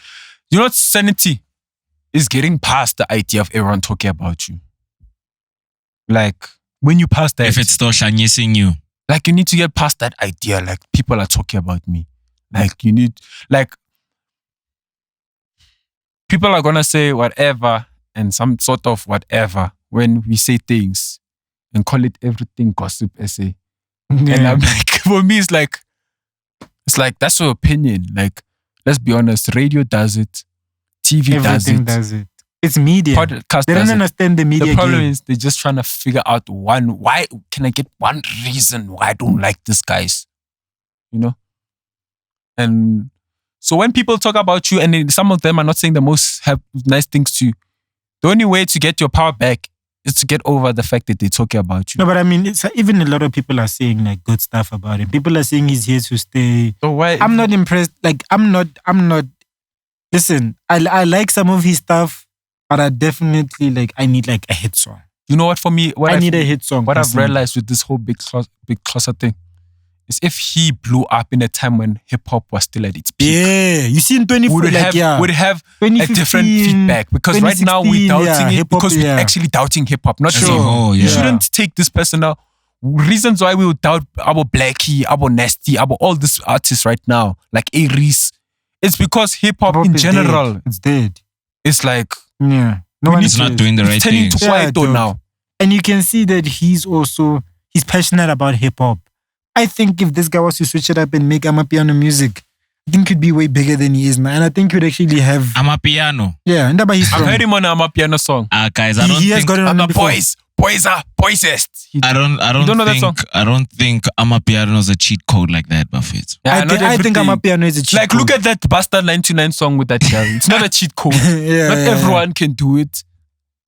sanity is getting past the idea of everyone talking about you. Like when you pass that, if it's still shanyising you, like you need to get past that idea. Like people are talking about me. Like you need, like people are gonna say whatever and some sort of whatever when we say things and call it everything gossip essay. Yeah. And I'm like, for me, it's like that's your opinion. Like, let's be honest, radio does it, TV Everything does it. It's media. Podcast they don't understand the media. The problem game. is they're just trying to figure out why can I get one reason why I don't like these guys? And so when people talk about you and some of them are not saying the most nice things to you, the only way to get your power back is to get over the fact that they're talking about you. No, but I mean, even a lot of people are saying like good stuff about him. People are saying he's here to stay. So why? I'm not impressed. Like, I'm not. Listen, I like some of his stuff, but I definitely like, I need like a hit song. You know what, for me, I need a hit song. What I've realized with this whole big Xhosa thing is if he blew up in a time when hip hop was still at its peak. Yeah, you see in 2014, would have a different feedback because right now we're doubting it because we're actually doubting hip hop. Not sure. You shouldn't take this personal reasons why we would doubt our Blxckie, our Nasty, our all these artists right now, like A-Reece. It's because hip hop in general, it's dead. it's like no one He's not doing the right turning thing. to quiet though now. And you can see that he's passionate about hip hop. I think if this guy was to switch it up and make Amapiano music, I think he'd be way bigger than he is now. And I think he'd actually have Amapiano. Yeah, but he's I've heard him on an Amapiano song. Guys, I don't he has think got it on the before. poisest. I don't know that think song? I don't think Amapiano is a cheat code like that, Buffett. Yeah, I think Amapiano is a cheat code. Look at that Busta 99 song with that girl. It's not a cheat code. Yeah, not everyone can do it.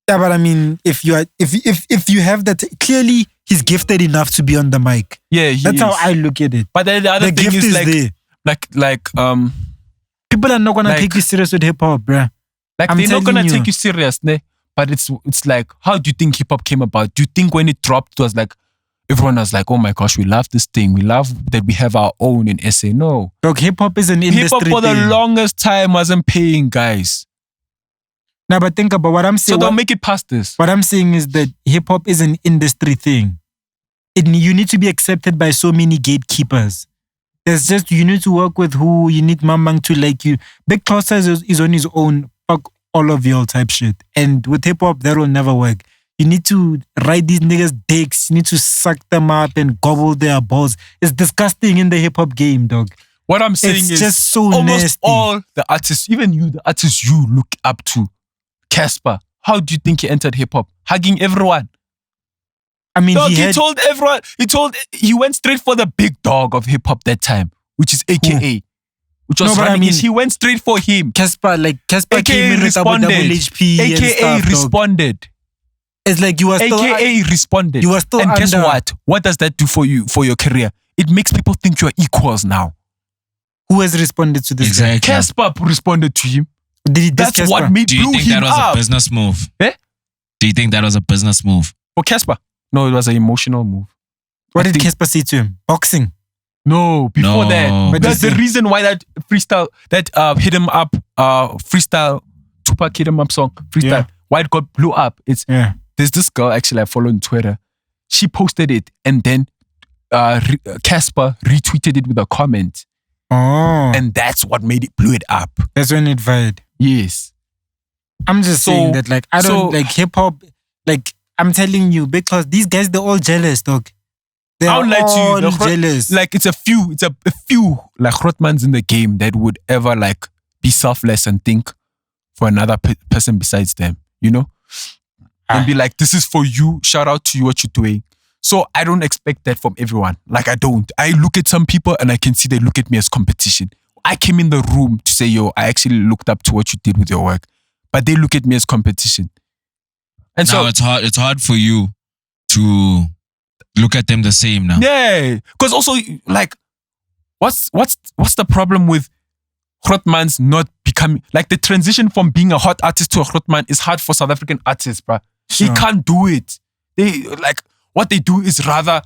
Yeah, but I mean, if you have that, clearly he's gifted enough to be on the mic. Yeah, that's how I look at it. But the other thing gift is there. People are not gonna take you serious with hip hop, bruh. Like they're not gonna take you serious, ne? But it's like, how do you think hip hop came about? Do you think when it dropped, it was like everyone was like, oh my gosh, we love this thing. We love that we have our own in SA. No, look, hip hop is an industry. Hip hop for the longest time wasn't paying, guys. Now, but think about what I'm saying. So don't make it past this. What I'm saying is that hip hop is an industry thing. You need to be accepted by so many gatekeepers. There's just, you need to work with who, you need Mamang to like you. Big Costa is on his own, fuck all of y'all type shit. And with hip hop, that will never work. You need to ride these niggas' dicks. You need to suck them up and gobble their balls. It's disgusting in the hip hop game, dog. What I'm saying it's is just so almost nasty. all the artists, even you, the artists you look up to, Cassper, how do you think he entered hip hop? Hugging everyone. I mean, dog, he told everyone, he went straight for the big dog of hip hop that time, which is AKA. Which was he went straight for him. Cassper came in with double HP AKA and stuff, responded. Dog. It's like you were still AKA responded. You were still and guess under. what? What does that do for you, for your career? It makes people think you're equals now. Who has responded to this? Exactly. Cassper responded to him. Did he That's Cassper? what made Do you think that was a business move? Eh? Do you think that was a business move? For Cassper? No, it was an emotional move. What did Cassper say to him? Boxing? No, before that. But That's the reason why that freestyle, that hit him up, freestyle, Tupac hit him up song, freestyle, Yeah. why it got blew up. There's this girl actually I follow on Twitter. She posted it and then Cassper retweeted it with a comment. Oh. And that's what made it, blew it up. That's when it fired. Yes. I'm just saying that, like, I don't like hip hop. Like, I'm telling you, because these guys, they're all jealous, dog. They're all jealous. Like, it's a few like grootmans in the game that would ever like be selfless and think for another person besides them, you know? And be like, this is for you. Shout out to you, what you're doing. So I don't expect that from everyone. Like, I don't. I look at some people and I can see they look at me as competition. I came in the room to say, yo, I actually looked up to what you did with your work. But they look at me as competition. And now so it's hard for you to look at them the same now. Yeah. Because also, like, what's the problem with grootmans not becoming, like, the transition from being a hot artist to a grootman is hard for South African artists, bruh. Sure. They can't do it. They, like, what they do is rather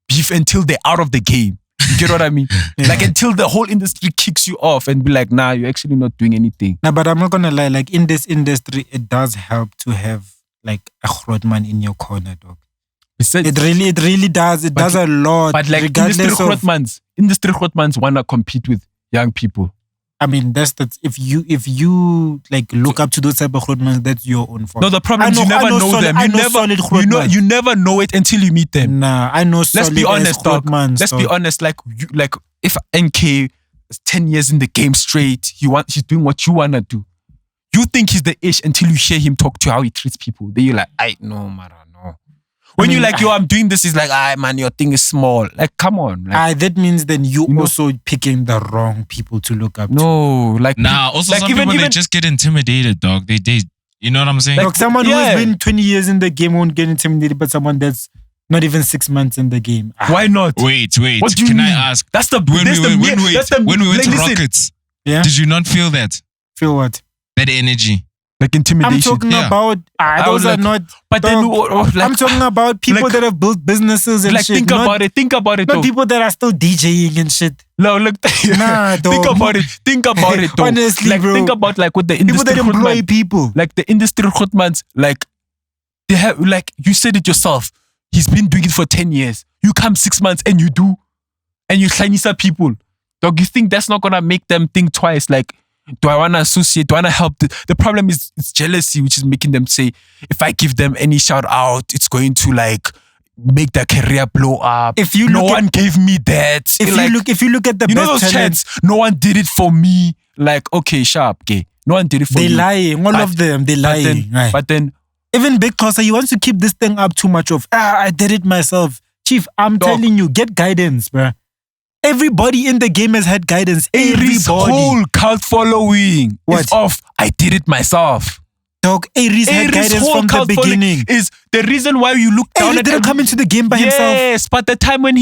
beef until they're out of the game. You get what I mean? Yeah. Like, until the whole industry kicks you off and be like, nah, you're actually not doing anything. No, but I'm not gonna lie, like, in this industry, it does help to have like a grootman in your corner, dog. It really does. It does a lot. But like industry grootmans wanna compete with young people. I mean, if you like look up to those type of grootmans, that's your own fault. No, the problem is you never know them. You never know it until you meet them. Nah, I know. Let's be honest, dog. Let's be honest. Like if NK is 10 years in the game straight, he's doing what you wanna do. You think he's the ish until you hear him talk to how he treats people. Then you're like, no, Mara, no. When you're like, yo, I'm doing this, he's like, man, your thing is small. Like, come on. Like, that means then you also picking the wrong people to look up to. No, like... Nah, also like some people, they just get intimidated, dog. They you know what I'm saying? Like someone who has been 20 years in the game won't get intimidated, but someone that's not even 6 months in the game. Why not? Wait. What do you mean? I ask? That's the... When we went to Rockets, did you not feel that? Feel what? That energy. Like intimidation. I'm talking about those are not. But then I'm talking about people that have built businesses and like, shit. Think about it. Not people that are still DJing and shit. No, look. Nah, think about it. Though. Honestly, like, bro. Think about like what the industry people that employ people. Like the industry grootmans, like they have, like you said it yourself. He's been doing it for 10 years. You come 6 months and you do, and you shiny people. Dog, you think that's not gonna make them think twice? Like, Do I want to associate? Do I want to help? The problem is it's jealousy, which is making them say, if I give them any shout out, it's going to like make their career blow up. If you no one gave me that. If you look at the you best know those talents, chats, no one did it for me. Like, okay, sharp, okay. No one did it for they you. lying. All of them, they lying. But then even Big Costa, he wants to keep this thing up too much of, I did it myself. Chief, I'm telling you, get guidance, bruh. Everybody in the game has had guidance. A-Reece whole cult following is off. I did it myself. Dog, A-Reece had guidance from the beginning. Is the reason why you look down A-Reece didn't come into the game by himself. Yes, but the time when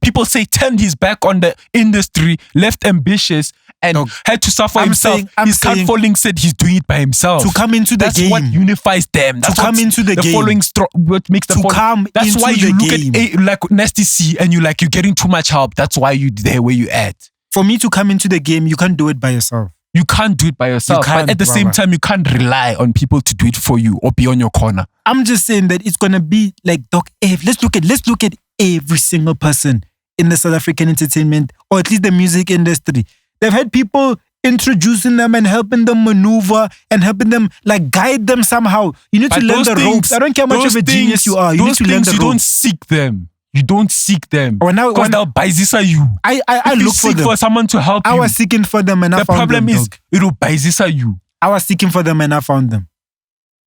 people say turned his back on the industry, left Ambitiouz, and had to suffer himself. His cult following said he's doing it by himself. To come into the game. That's what unifies them. That's to come into the game. Following what makes the following. That's why you look at like Nasty C and you're getting too much help. That's why you there where you at. For me to come into the game, you can't do it by yourself. You can't do it by yourself. But at the same time, you can't rely on people to do it for you or be on your corner. I'm just saying that it's gonna be like, Doc, let's look at every single person in the South African entertainment, or at least the music industry. They've had people introducing them and helping them maneuver and helping them like guide them somehow. You need to learn the ropes. I don't care how much of a genius you are. You need to learn the ropes. You don't seek them. You don't seek them. Because they'll biasisa you. I look for them. For someone to help you. I was seeking for them and I found them. The problem is, it'll biasisa you. I was seeking for them and I found them.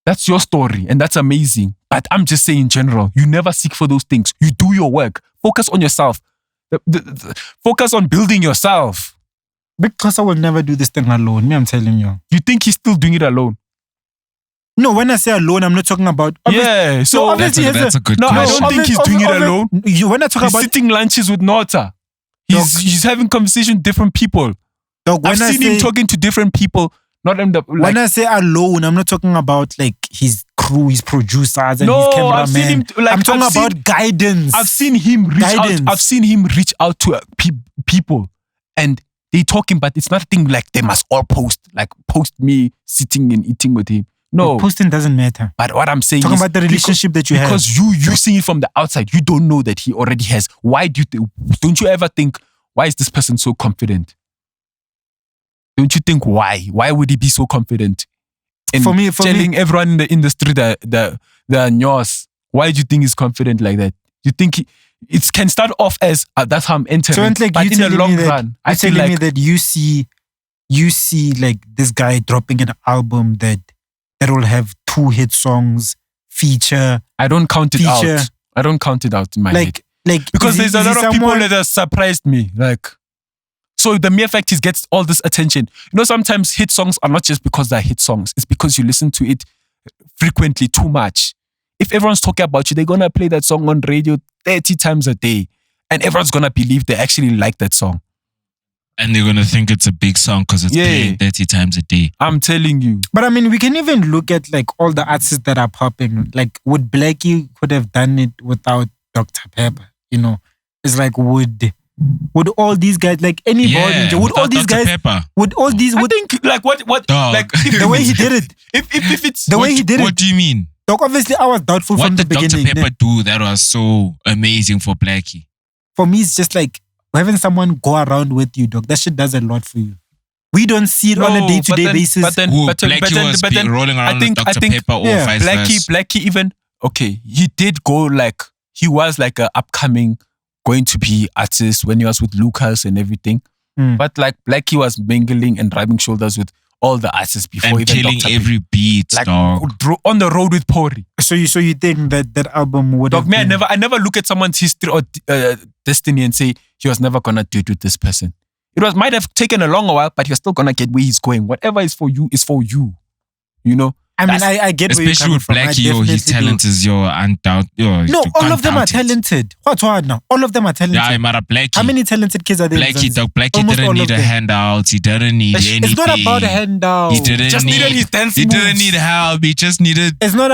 That's your story and that's amazing. But I'm just saying in general, you never seek for those things. You do your work. Focus on yourself. Focus on building yourself. Because I will never do this thing alone. Me, I'm telling you. You think he's still doing it alone? No, when I say alone, I'm not talking about... Yeah, so... That's a good question. No, I don't think he's doing it alone. When I talk he's about... sitting lunches with Nota. He's having conversation with different people. I've seen him talking to different people. Not in the... when I say alone, I'm not talking about like his crew, his producers and his cameraman. I'm talking about guidance. I've seen him reach out. I've seen him reach out to people and they talking, but it's nothing like they must all post me sitting and eating with him. No, but posting doesn't matter. But what I'm saying is about the relationship that you have. Because you see it from the outside, you don't know that he already has. Why don't you ever think, why is this person so confident? Don't you think why? Why would he be so confident? In telling everyone in the industry the news. Why do you think he's confident like that? You think it can start off as that's how I'm entering, so but in the long run, I feel like me that you see like this guy dropping an album that will have 2 hit songs, feature. I don't count it out. I don't count it out in my head. Because there's a lot of people that have surprised me. So the mere fact he gets all this attention. You know, sometimes hit songs are not just because they're hit songs. It's because you listen to it frequently too much. If everyone's talking about you, they're going to play that song on radio 30 times a day. And everyone's going to believe they actually like that song. And they're going to think it's a big song because it's playing 30 times a day. I'm telling you. But I mean, we can even look at like all the artists that are popping. Like, would Blxckie could have done it without Dr. Pepper? You know, it's like, would all these guys, like anybody, would all these guys, would all these, I think like what, like the way he did it. If it's the way he did it. What do you mean? Dog, obviously, I was doubtful from the beginning. What did Dr. Pepper do that was so amazing for Blxckie? For me, it's just like having someone go around with you, dog. That shit does a lot for you. We don't see it on a day-to-day basis. But then rolling around with Dr. Pepper or vice versa. Blxckie even, okay, he did go like, he was like an upcoming, going to be artist when he was with Lucas and everything. But like Blxckie was mingling and rubbing shoulders with all the artists before and even killing Dr. every beat, like, dog. On the road with Pori. So you think that album would dog, have me, been... I never look at someone's history or destiny and say he was never gonna do it with this person. It might have taken a long while, but you're still gonna get where he's going. Whatever is for you is for you. You know? I mean, I get where you're coming from. Especially with Blxckie, his talent is undoubted. No, all of them are talented. What's hard now? All of them are talented. Yeah, but Blxckie. How many talented kids are there? Blxckie didn't need a handout. He didn't need anything. It's not about a handout. He needed his dance moves. He didn't need help. He just needed. It's not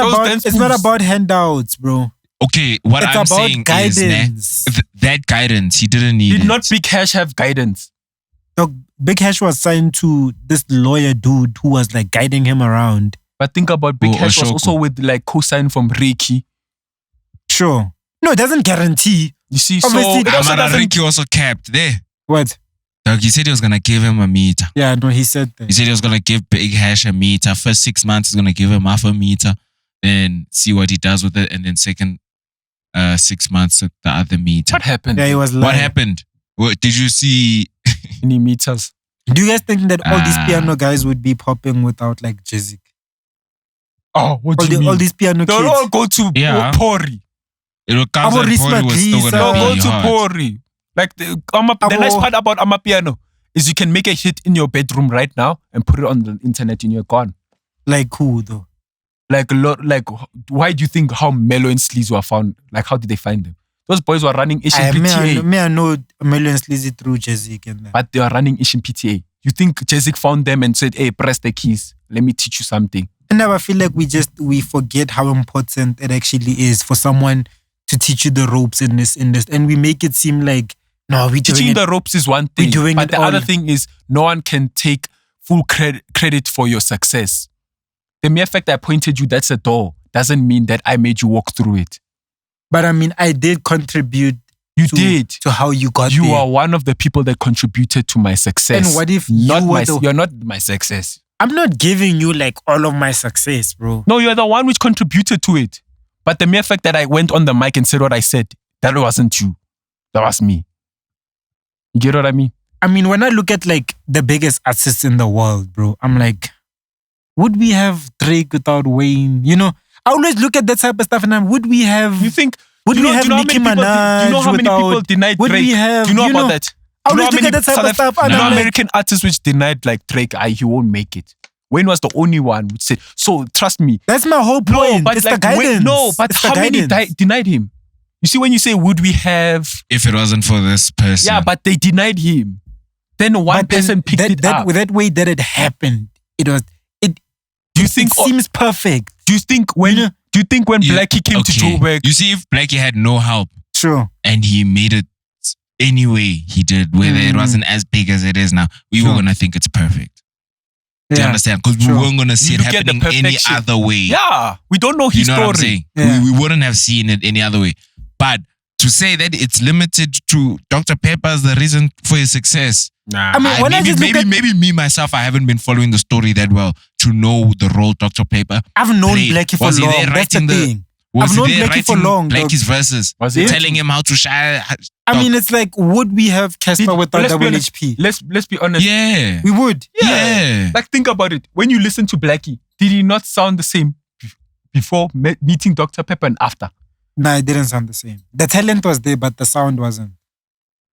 about handouts, bro. Okay, what I'm saying guidance. is that guidance he didn't need. Did not Big Cash have guidance? Dog, Big Cash was signed to this lawyer dude who was like guiding him around. But think about Big Cash was also with like co-sign from Reiki. Sure. No, it doesn't guarantee. You see, obviously, Reiki also capped there. What? Dog, he said he was gonna give him a meter. Yeah, no, he said that. He said he was gonna give Big Hash a meter. First 6 months, he's gonna give him half a meter, then see what he does with it, and then second 6 months the other meter. What happened? Yeah, he was lying. What happened? What, did you see any meters? Do you guys think that all these piano guys would be popping without like JazziQ? Oh, what do you mean? All these piano They'll kids. all go to Pori. It comes and Maphorisa Pori was still Mr gonna They'll be go to hard. Pori. Like the nice part about Amapiano is you can make a hit in your bedroom right now and put it on the internet and you're gone. Like who though? Like why do you think how Mellow and Sleaze were found? Like how did they find them? Those boys were running Asian PTA. I know Million Sleazy through JazziQ and that. But they are running Asian PTA. You think JazziQ found them and said, hey, press the keys. Let me teach you something. I never feel like we forget how important it actually is for someone to teach you the ropes in this, and we make it seem like no, we teaching the ropes is one thing, but the other thing is no one can take full credit for your success. The mere fact that I pointed you, that's a door, doesn't mean that I made you walk through it. But I mean, I did contribute. You did to how you got there. You are one of the people that contributed to my success. And what if you're not my success? I'm not giving you like all of my success, bro. No, you're the one which contributed to it. But the mere fact that I went on the mic and said what I said, that wasn't you. That was me. You get what I mean? I mean, when I look at like the biggest artists in the world, bro, I'm like, would we have Drake without Wayne? You know, I always look at that type of stuff and would we have... You think... Would we have Nicki Minaj? Do you know how many people denied Drake? We have, do you know about that? I always look at that type of stuff. You know American artists which denied like Drake, he won't make it. Wayne was the only one which said, so trust me. That's my whole point. No, but it's like the guidance. But how many denied him? You see, when you say, would we have... If it wasn't for this person. Yeah, but they denied him. Then one person picked it up. With that way that it happened, do you think it seems perfect? Do you think when Blxckie came to Joburg? You see, if Blxckie had no help. Sure. And he made it anyway he did, whether it wasn't as big as it is now, we were going to think it's perfect. Do you understand? Because we weren't going to see it happening any other way. Yeah. We don't know his story. What I'm saying? Yeah. We wouldn't have seen it any other way. But to say that it's limited to Dr. Pepper as the reason for his success. Nah. I mean, maybe me myself, I haven't been following the story that well to know the role Dr. Pepper. I've known Blxckie for long. That's the thing. I've known Blxckie for long. Blxckie's verses. Was he telling him how to shine? I mean, it's like, would we have Cassper without double HP? Let's be honest. Yeah. We would. Yeah. Like, think about it. When you listen to Blxckie, did he not sound the same before meeting Dr. Pepper and after? No, it didn't sound the same. The talent was there, but the sound wasn't.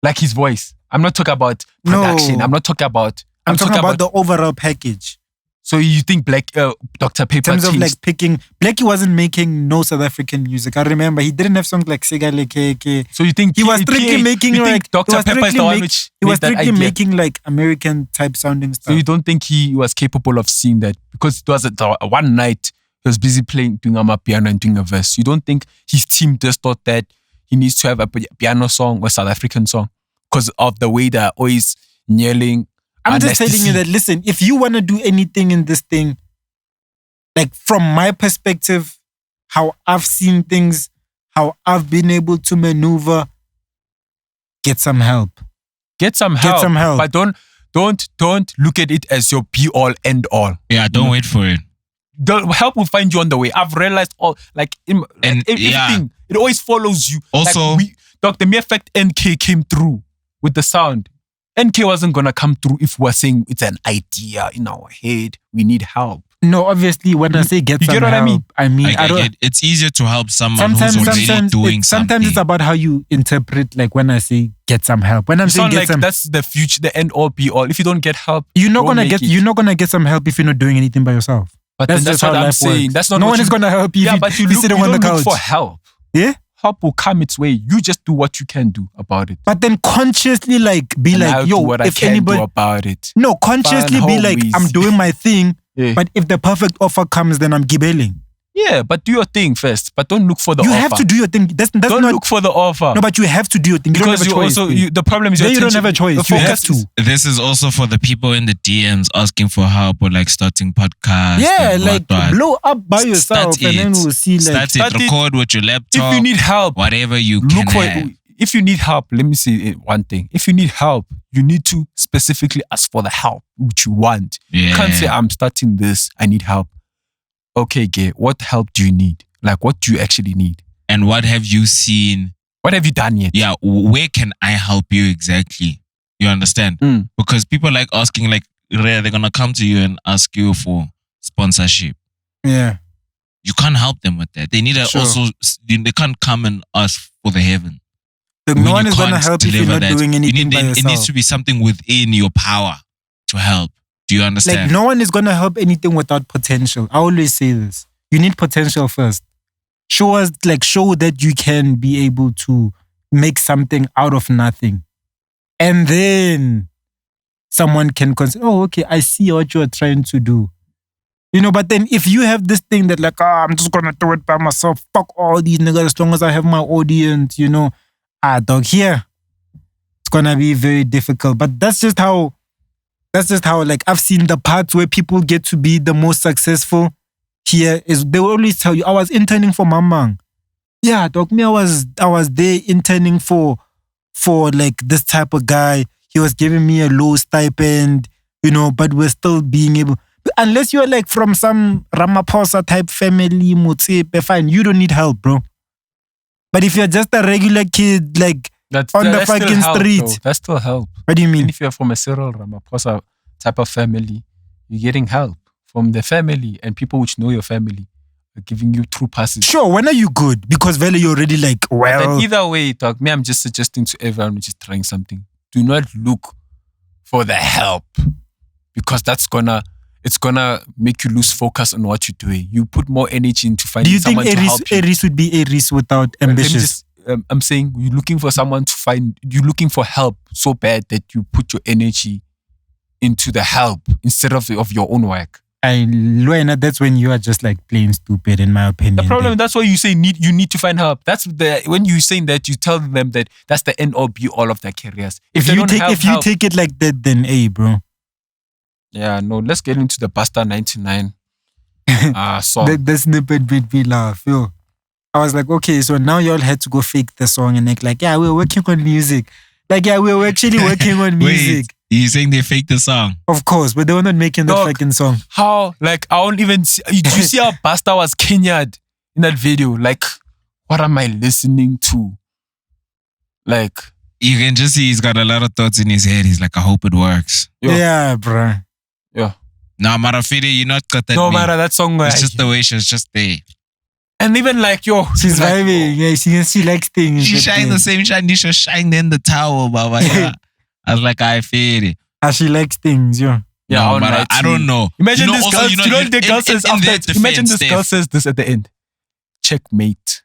Like his voice. I'm not talking about production. No. I'm not talking about... I'm talking about the overall package. So you think Dr. Pepper in terms changed? of like picking... Blxckie wasn't making no South African music. I remember he didn't have songs like Sigale Keke. So you think he was strictly making like... Dr. Pepper is the one which he was strictly making like American type sounding stuff. So you don't think he was capable of seeing that? Because it was one night he was busy doing a piano and doing a verse. You don't think his team just thought that he needs to have a piano song or South African song because of the way they're always yelling? I'm just telling you that, listen, if you want to do anything in this thing, like from my perspective, how I've seen things, how I've been able to maneuver, get some help. Get some help. But don't look at it as your be all end all. Yeah, don't wait for it. The help will find you on the way. I've realized everything. It always follows you. Also, the mere fact NK came through with the sound. NK wasn't gonna come through if we're saying it's an idea in our head. We need help. No, obviously, when I say get some help, I mean, I don't. It's easier to help someone who's already doing something. Sometimes it's about how you interpret, like when I say get some help. When I'm saying get some, that's the future, the end all be all. If you don't get help, you're not gonna get some help if you're not doing anything by yourself. But that's what I'm saying. That's not. No one is gonna help you. Yeah, but you don't look for help. Yeah. Help will come its way. You just do what you can do about it. But then consciously be like, yo, what if I can anybody do about it. No, consciously be like, I'm doing my thing. Yeah. But if the perfect offer comes, then I'm gibbeling. Yeah, but do your thing first. But don't look for the offer. You have to do your thing. Don't look for the offer. No, but you have to do your thing. You because don't have a choice. The problem is you don't have a choice. You have to. This is also for the people in the DMs asking for help or like starting podcasts. Yeah, like blow up by yourself and then we'll see. Start it. Record with your laptop. If you need help, whatever you can have. if you need help, let me say one thing. If you need help, you need to specifically ask for the help which you want. You can't say, I'm starting this, I need help. Okay, Gay, what help do you need? Like, what do you actually need? And what have you seen? What have you done yet? Yeah, where can I help you exactly? You understand? Because people like asking, like, they're going to come to you and ask you for sponsorship. Yeah. You can't help them with that. They need to also, they can't come and ask for the heaven. No one is going to help if you're not doing anything by yourself. It needs to be something within your power to help. Do you understand? Like, no one is going to help anything without potential. I always say this. You need potential first. Show that you can be able to make something out of nothing. And then someone can consider, oh, okay, I see what you're trying to do. You know, but then if you have this thing that like, I'm just going to do it by myself. Fuck all these niggas as long as I have my audience, you know. Dog, here. It's going to be very difficult. But that's just how, like, I've seen the parts where people get to be the most successful here is they will always tell you, I was interning for Mamang. Yeah, dog, me, I was there interning for like this type of guy. He was giving me a low stipend, you know, but we're still being able, unless you're like from some Ramaphosa type family, Mutsepe, fine, you don't need help, bro. But if you're just a regular kid, like on the fucking street. That's still help. What do you mean? Even if you're from a Cyril Ramaphosa type of family, you're getting help from the family and people which know your family are giving you true passes. Sure, when are you good? Because Vele, you're already like, well. But either way, dog, me, I'm just suggesting to everyone which is trying something, do not look for the help because it's gonna make you lose focus on what you're doing. You put more energy into finding someone to help you. Do you think A-Reece would be A-Reece without Ambitiouz? I'm saying you're looking for someone to find, you're looking for help so bad that you put your energy into the help instead of your own work. Luena, that's when you are just like plain stupid, in my opinion. The problem, that's why you say you need to find help. That's when you're saying that, you tell them that that's the end or be all of their careers. If you take it like that, then bro. Yeah, no, let's get into the Busta 99 song. That snippet made me laugh, yo. I was like, okay, so now y'all had to go fake the song and act like, yeah, we're working on music. Like, yeah, we're actually working on music. Wait, you saying they faked the song? Of course, but they were not making the fucking song. How? Like, I don't even see. Do you see how Busta was Kenya'd in that video? Like, what am I listening to? Like, you can just see he's got a lot of thoughts in his head. He's like, I hope it works. Yo. Yeah, bruh. Yeah. Nah, Marafide, you're not got that. No, Mara, that song. It's just the way she's just there. And even like, yo. She's like, vibing. Yeah, she likes things. She shine the same shine. She shine in the towel, Baba. Yeah. I was like, I feel it. She likes things, yeah. Yeah, no, but I don't know. Imagine this girl, the girl says after, imagine this girl says this at the end. Checkmate.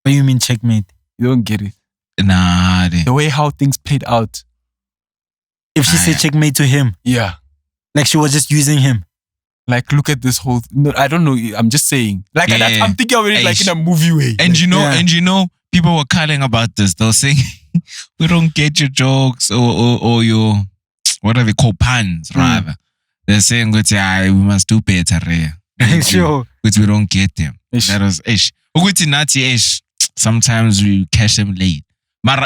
What do you mean checkmate? You don't get it. Nah. The way how things played out. If she said checkmate to him. Yeah. Like she was just using him. Like, look at this whole... No, I don't know. I'm just saying. Like, I'm thinking already like in a movie way. And like, you know, people were calling about this. They were saying, we don't get your jokes or your... What are they called? Puns, rather. They're saying, we must do better. Sure. Which we don't get them. That was ish. Sometimes we catch them late.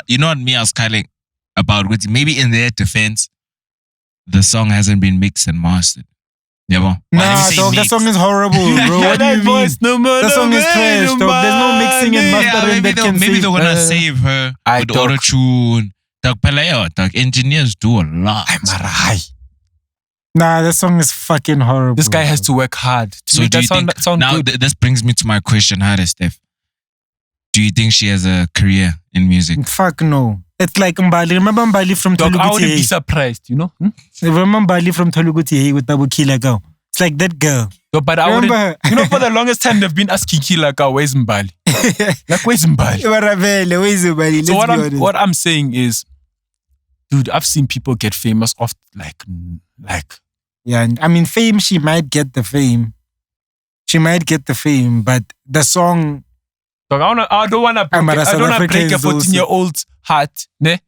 You know what me, I was calling about? Maybe in their defense, the song hasn't been mixed and mastered. Yeah, well, nah, dog, that song is horrible, bro. What do you mean? The song is trash, dog. There's no mixing and mastering that can maybe save. They're gonna save her with auto-tune. Dog, engineers do a lot. Nah, that song is fucking horrible. This guy has to work hard to make that sound now, good. This brings me to my question, Steph. Do you think she has a career in music? Fuck no. It's like Mbali. Remember Mbali from Toluguti? I wouldn't be surprised, you know? Remember Mbali from Toluguti with Abu Kila girl? It's like that girl. No, but I wouldn't. You know, for the longest time, they've been asking Kila girl, where's Mbali? Like, where's Mbali? Where's Mbali? So what I'm saying is, dude, I've seen people get famous off like. Yeah, I mean, fame, she might get the fame. But the song... I don't want to break a 14-year-old's heart. Ne?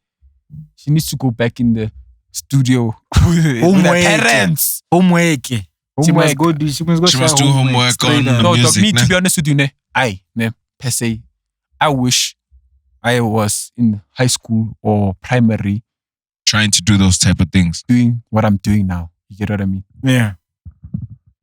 She needs to go back in the studio with her parents. Homework. She must go do homework on no, music. Me, to be honest with you, per se, I wish I was in high school or primary trying to do those type of things. doing what I'm doing now. You get what I mean? Yeah.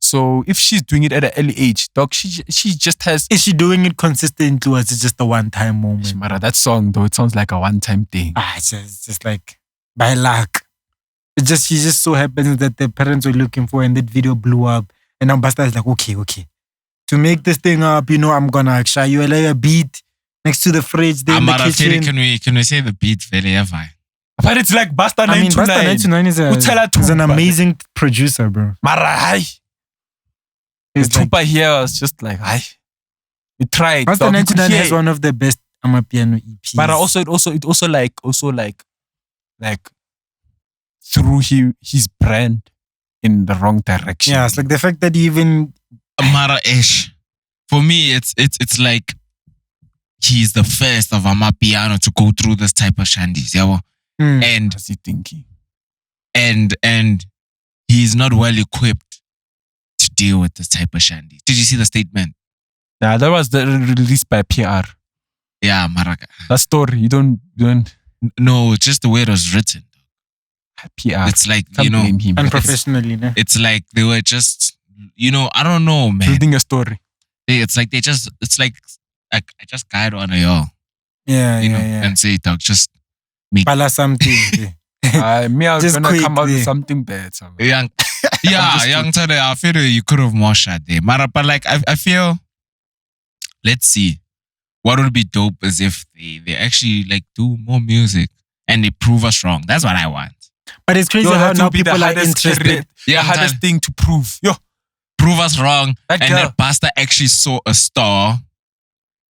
So if she's doing it at an early age, dog, she just has. Is she doing it consistently or is it just a one-time moment? Mara, that song though, it sounds like a one-time thing. It's just like by luck. She just so happens that the parents were looking for and that video blew up. And now Busta is like, okay. To make this thing up, I'm gonna show you a beat next to the fridge there in the kitchen. Can we say the beat very ever? But it's like Busta 929. I mean, Busta 929 is an amazing producer, bro. Mara, the tupa here was just like, we tried. Busta 929 has one of the best Amapiano EPs. But it also like threw his brand in the wrong direction. Yeah, it's like the fact that he even Mara Ish. For me, it's like he's the first of Amapiano to go through this type of shandies. Yeah, and what's he thinking? And he's not well equipped to deal with this type of shandies. Did you see the statement? Yeah, that was released by PR. Yeah, Maraga. That story, you don't. No, it's just the way it was written. PR. It's like, Can't blame him. unprofessionally. It's like they were just, I don't know, man. Building a story. It's like I just guide on y'all. Yeah, And say, dog, just make Pala something. I was Just gonna come out with quickly. something bad. young Tade, I feel you could have more shot there. But like I feel, let's see. What would be dope is if they actually like do more music and they prove us wrong. That's what I want. But it's crazy how now people are interested. The hardest thing to prove. Prove us wrong. That and girl. that Busta actually saw a star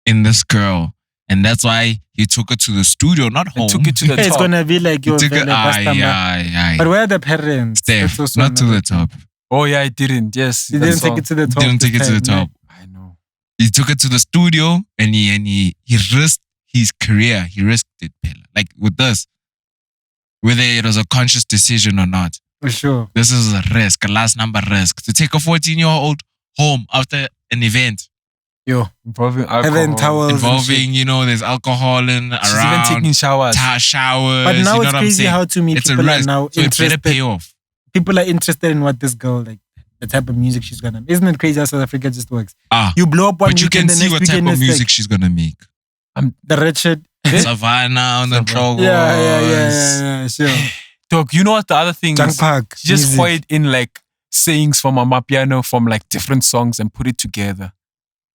in this girl. And that's why he took her to the studio, not home. Took it to the It's top. gonna be like your Took her, Busta. But where are the parents? Steph, That's also not to the top. Oh yeah, I didn't. Yes, He didn't take it to the top. Didn't take it to the this time, top. I know. He took it to the studio and he risked his career. He risked it, Pella. Like with this. Whether it was a conscious decision or not. For sure. This is a risk, a last number risk. To take a 14-year-old home after an event. Involving Having alcohol. towels. Involving, there's alcohol in She's around. even taking showers. Showers. But now you know it's what I'm crazy saying? how to me It's a people are risk. now So it better interested. pay off. People are interested in what this girl, like the type of music she's gonna make. Isn't it crazy how South Africa just works? You blow up one But you weekend, can the see next what type weekend of it's music like she's gonna make. the wretched. Savannah on the Tshego. Yeah, sure. Dog, you know what the other thing Junk is? Park. She just music. poured in like sayings from Amapiano from like different songs and put it together.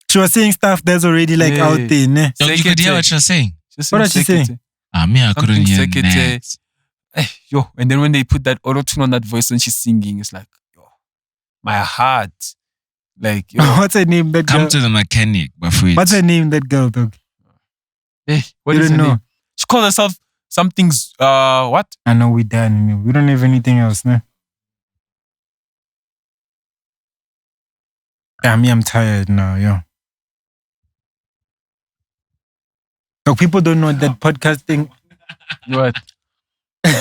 She was saying stuff that's already like Yeah. out there, ne? Dog, you could hear what you're saying. Just What was she saying? Me, I couldn't hear Something that. And then when they put that auto-tune on that voice when she's singing, it's like, my heart. Like, What's her name? That Come girl? to the mechanic, but wait. What's her name? That girl, dog. what You is don't her know. name? She calls herself something's, what? I know we're done. We don't have anything else, ne? Damn, I'm tired now, yo. Dog, people don't know that podcasting. What?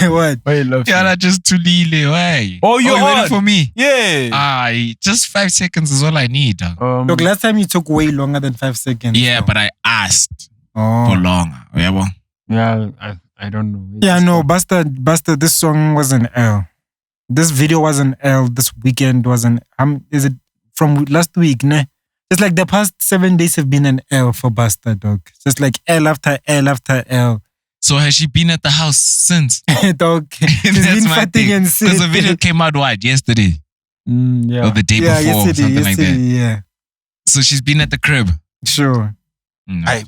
What? Why you love Yeah, that's just too lile. Why? Oh, you're you waiting on. for me? Yeah. Just 5 seconds is all I need. Dog. Look, last time you took way longer than 5 seconds. Yeah, so. but I asked for Oh. longer. Yeah, well. Yeah, I don't know. Yeah, no, Busta, this song was an L. This video was an L. This weekend was an is it from last week, ne? It's like the past 7 days have been an L for Busta, dog. Just like L after L after L. So has she been at the house since? Dog. She's That's been my fatting thing. and Because the video came out yesterday Yeah. or the day Yeah, before, yesterday, something like that. yeah. So she's been at the crib. Sure.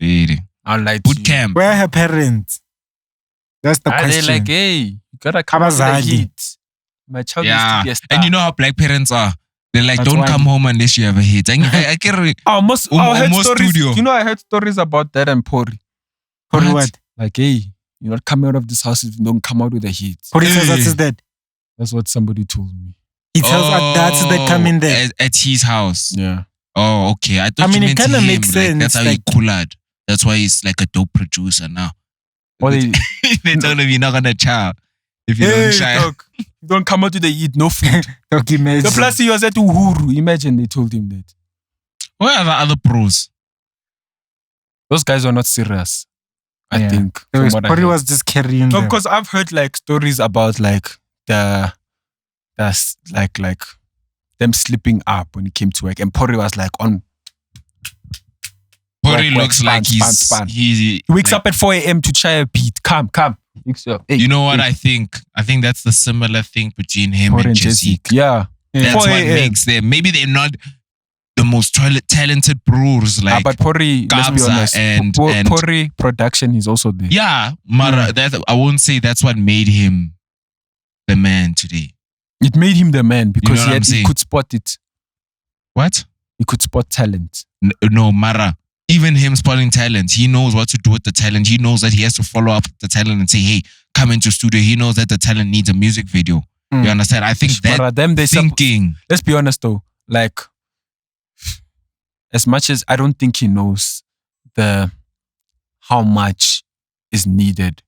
Really. I'll lie to Boot you. camp. Where are her parents? That's the Are they question. like, hey, you gotta come out with the Abazali. heat. My child needs Yeah. to be a star. And you know how black parents are. They're like, That's don't why- come home unless you have a hit. I can almost almost studio. You know, I heard stories about that and Pori. For what? Like, hey, you're not coming out of this house if you don't come out with a heat. Police says Hey. what is that? That's what somebody told me. He tells us that's that come in there. At his house. Yeah. Oh, okay. I thought I mean, you it meant kinda him. makes Like, that's sense, how like- he cooled. That's why he's like a dope producer now. Well, they, They told him you're not gonna chow if you hey, don't shy. dog, you don't come out with the heat, no food. Dog, imagine. The plus he was at Uhuru. Imagine they told him that. Where are the other pros? Those guys are not serious. I think. Pori was just carrying No, them. because I've heard like stories about like like them slipping up when he came to work, and Pori was like on. Pori looks like he wakes up at 4 a.m. to try a beat. Come. Hey, you know what I think? I think that's the similar thing between him Pori and JazziQ. Yeah. That's what makes them. Maybe they're not the most talented brewers like but Pori, let's be honest, and Pori production is also there. Yeah, Mara, I won't say that's what made him the man today. It made him the man because he could spot it. What? He could spot talent. No, Mara. Even him spotting talent, he knows what to do with the talent. He knows that he has to follow up the talent and say, hey, come into studio. He knows that the talent needs a music video. You understand? I think that thinking... Let's be honest though. Like, as much as I don't think he knows how much is needed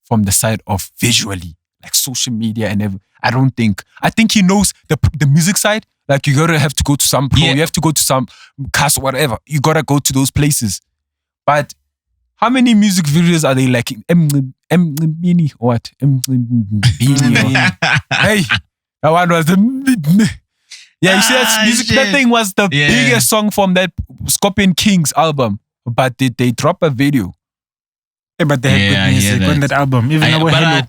from the side of visually, like social media and everything. I think he knows the music side. Like you gotta have to go to some pro, you have to go to some cast, whatever. You gotta go to those places. But how many music videos are they like? Mini what? Hey, that one was the. Yeah, you see that music. Shit. That thing was the biggest song from that Scorpion Kings album. But they drop a video. Yeah, but they had good music on that album. Even I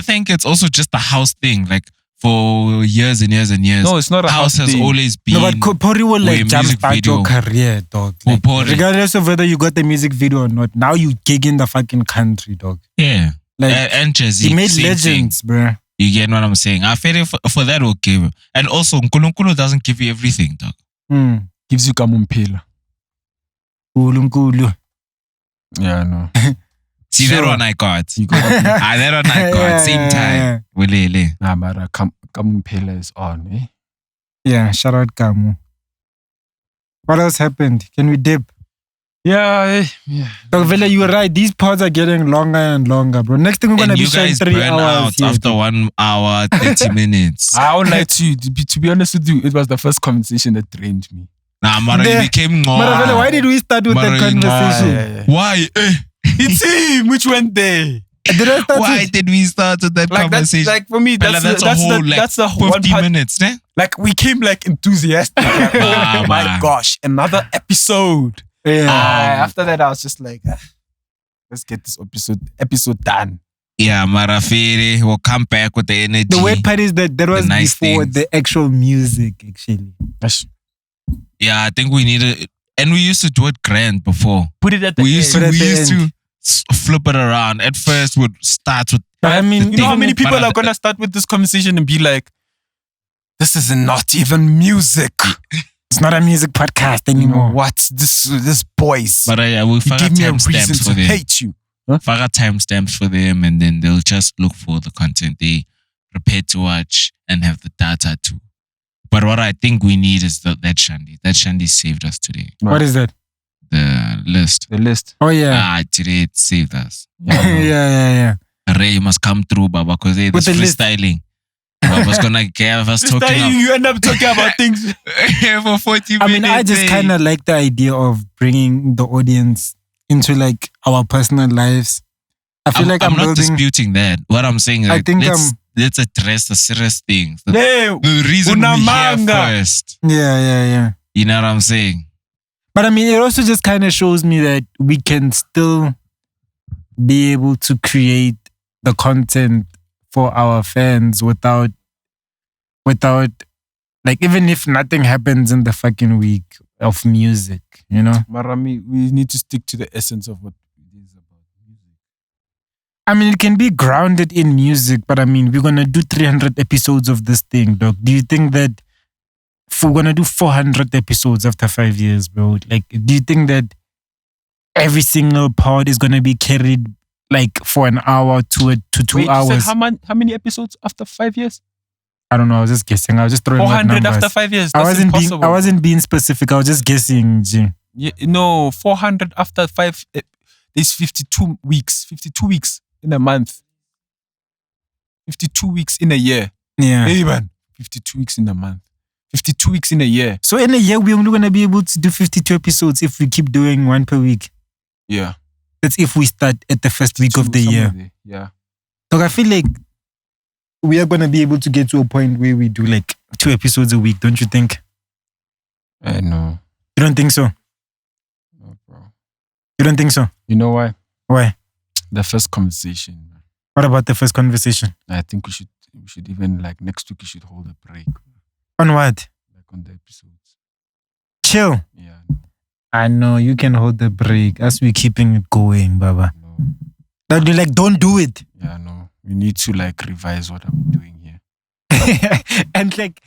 think it's also just the house thing. Like for years and years and years. No, it's not a house has thing. Always been. No, but Pori will like jumpstart your career, dog. Like, regardless of whether you got the music video or not, now you gig in the fucking country, dog. Yeah. Like and JazziQ, he made legends, bruh. You get what I'm saying? I feel for that okay. And also, Nkulunkulu doesn't give you everything, dog. Gives you Kamo Mphela. Nkulunkulu. Yeah, I know. See, that one I got. That one I got. Same time. Nah, but Kamo Mphela is on, eh? Yeah, shout out Kamo. What else happened? Can we dip? Yeah. Dog Vela, you were right. These pods are getting longer and longer, bro. Next thing we're going to be showing 3 hours. Out after 1 hour, 30 minutes. I won't lie to you. To be honest with you, it was the first conversation that drained me. Nah, Mara, you became more. Mara Vela, why did we start with that conversation? Yeah. Why? It's him which went there. Why did we start with that conversation? Like for me, that's the 50 minutes, eh? Like we came like enthusiastic. Like, oh my gosh, another episode. Yeah. After that, I was just like, let's get this episode done. Yeah, Marafiri will come back with the energy. The weird part is that was nice before things. The actual music, actually. Yeah, I think we needed, and we used to do it grand before. Put it at the end. We used to flip it around. At first, we'd start with. I mean, you know how many people are gonna start with this conversation and be like, "This is not even music." It's not a music podcast anymore. What? This boys. But we give me a reason to hate you. Faggot timestamps for them, and then they'll just look for the content they prepared to watch and have the data to. But what I think we need is that Shandy. That Shandy saved us today. What is that? The list. The list. Oh yeah. Today it saved us. Yeah. Ray, you must come through, Baba, because this freestyling. I was gonna have us talking. You end up talking about things for 40 minutes. I mean, I just kind of like the idea of bringing the audience into like our personal lives. I feel like I'm not disputing that. What I'm saying is, let's address the serious things. The reason we're here first. Yeah. You know what I'm saying? But I mean, it also just kind of shows me that we can still be able to create the content for our fans without like, even if nothing happens in the fucking week of music, you know? Marami, we need to stick to the essence of what it is about music. I mean, it can be grounded in music, but I mean, we're gonna do 300 episodes of this thing, dog. Do you think that if we're gonna do 400 episodes after 5 years, bro? Like, do you think that every single pod is gonna be carried like for an hour to 2 hours? You said how many episodes after 5 years? I don't know. I was just guessing. I was just throwing 400 after 5 years. That's impossible. I wasn't being specific. I was just guessing. G. Yeah, no, 400 after 5. There's 52 weeks. 52 weeks in a month. 52 weeks in a year. Yeah. Hey man, 52 weeks in a month. 52 weeks in a year. So in a year, we're only gonna be able to do 52 episodes if we keep doing one per week. Yeah. That's if we start at the first week of the year. There. Yeah. So I feel like we are going to be able to get to a point where we do like 2 episodes a week, don't you think? No. You don't think so? No, bro. You don't think so? You know why? Why? The first conversation. What about the first conversation? I think we should even like next week we should hold a break. On what? Like on the episodes. Chill. Yeah. I know you can hold the break as we keeping it going, Baba. No. That you like, don't do it. Yeah, no. We need to like revise what I'm doing here. And like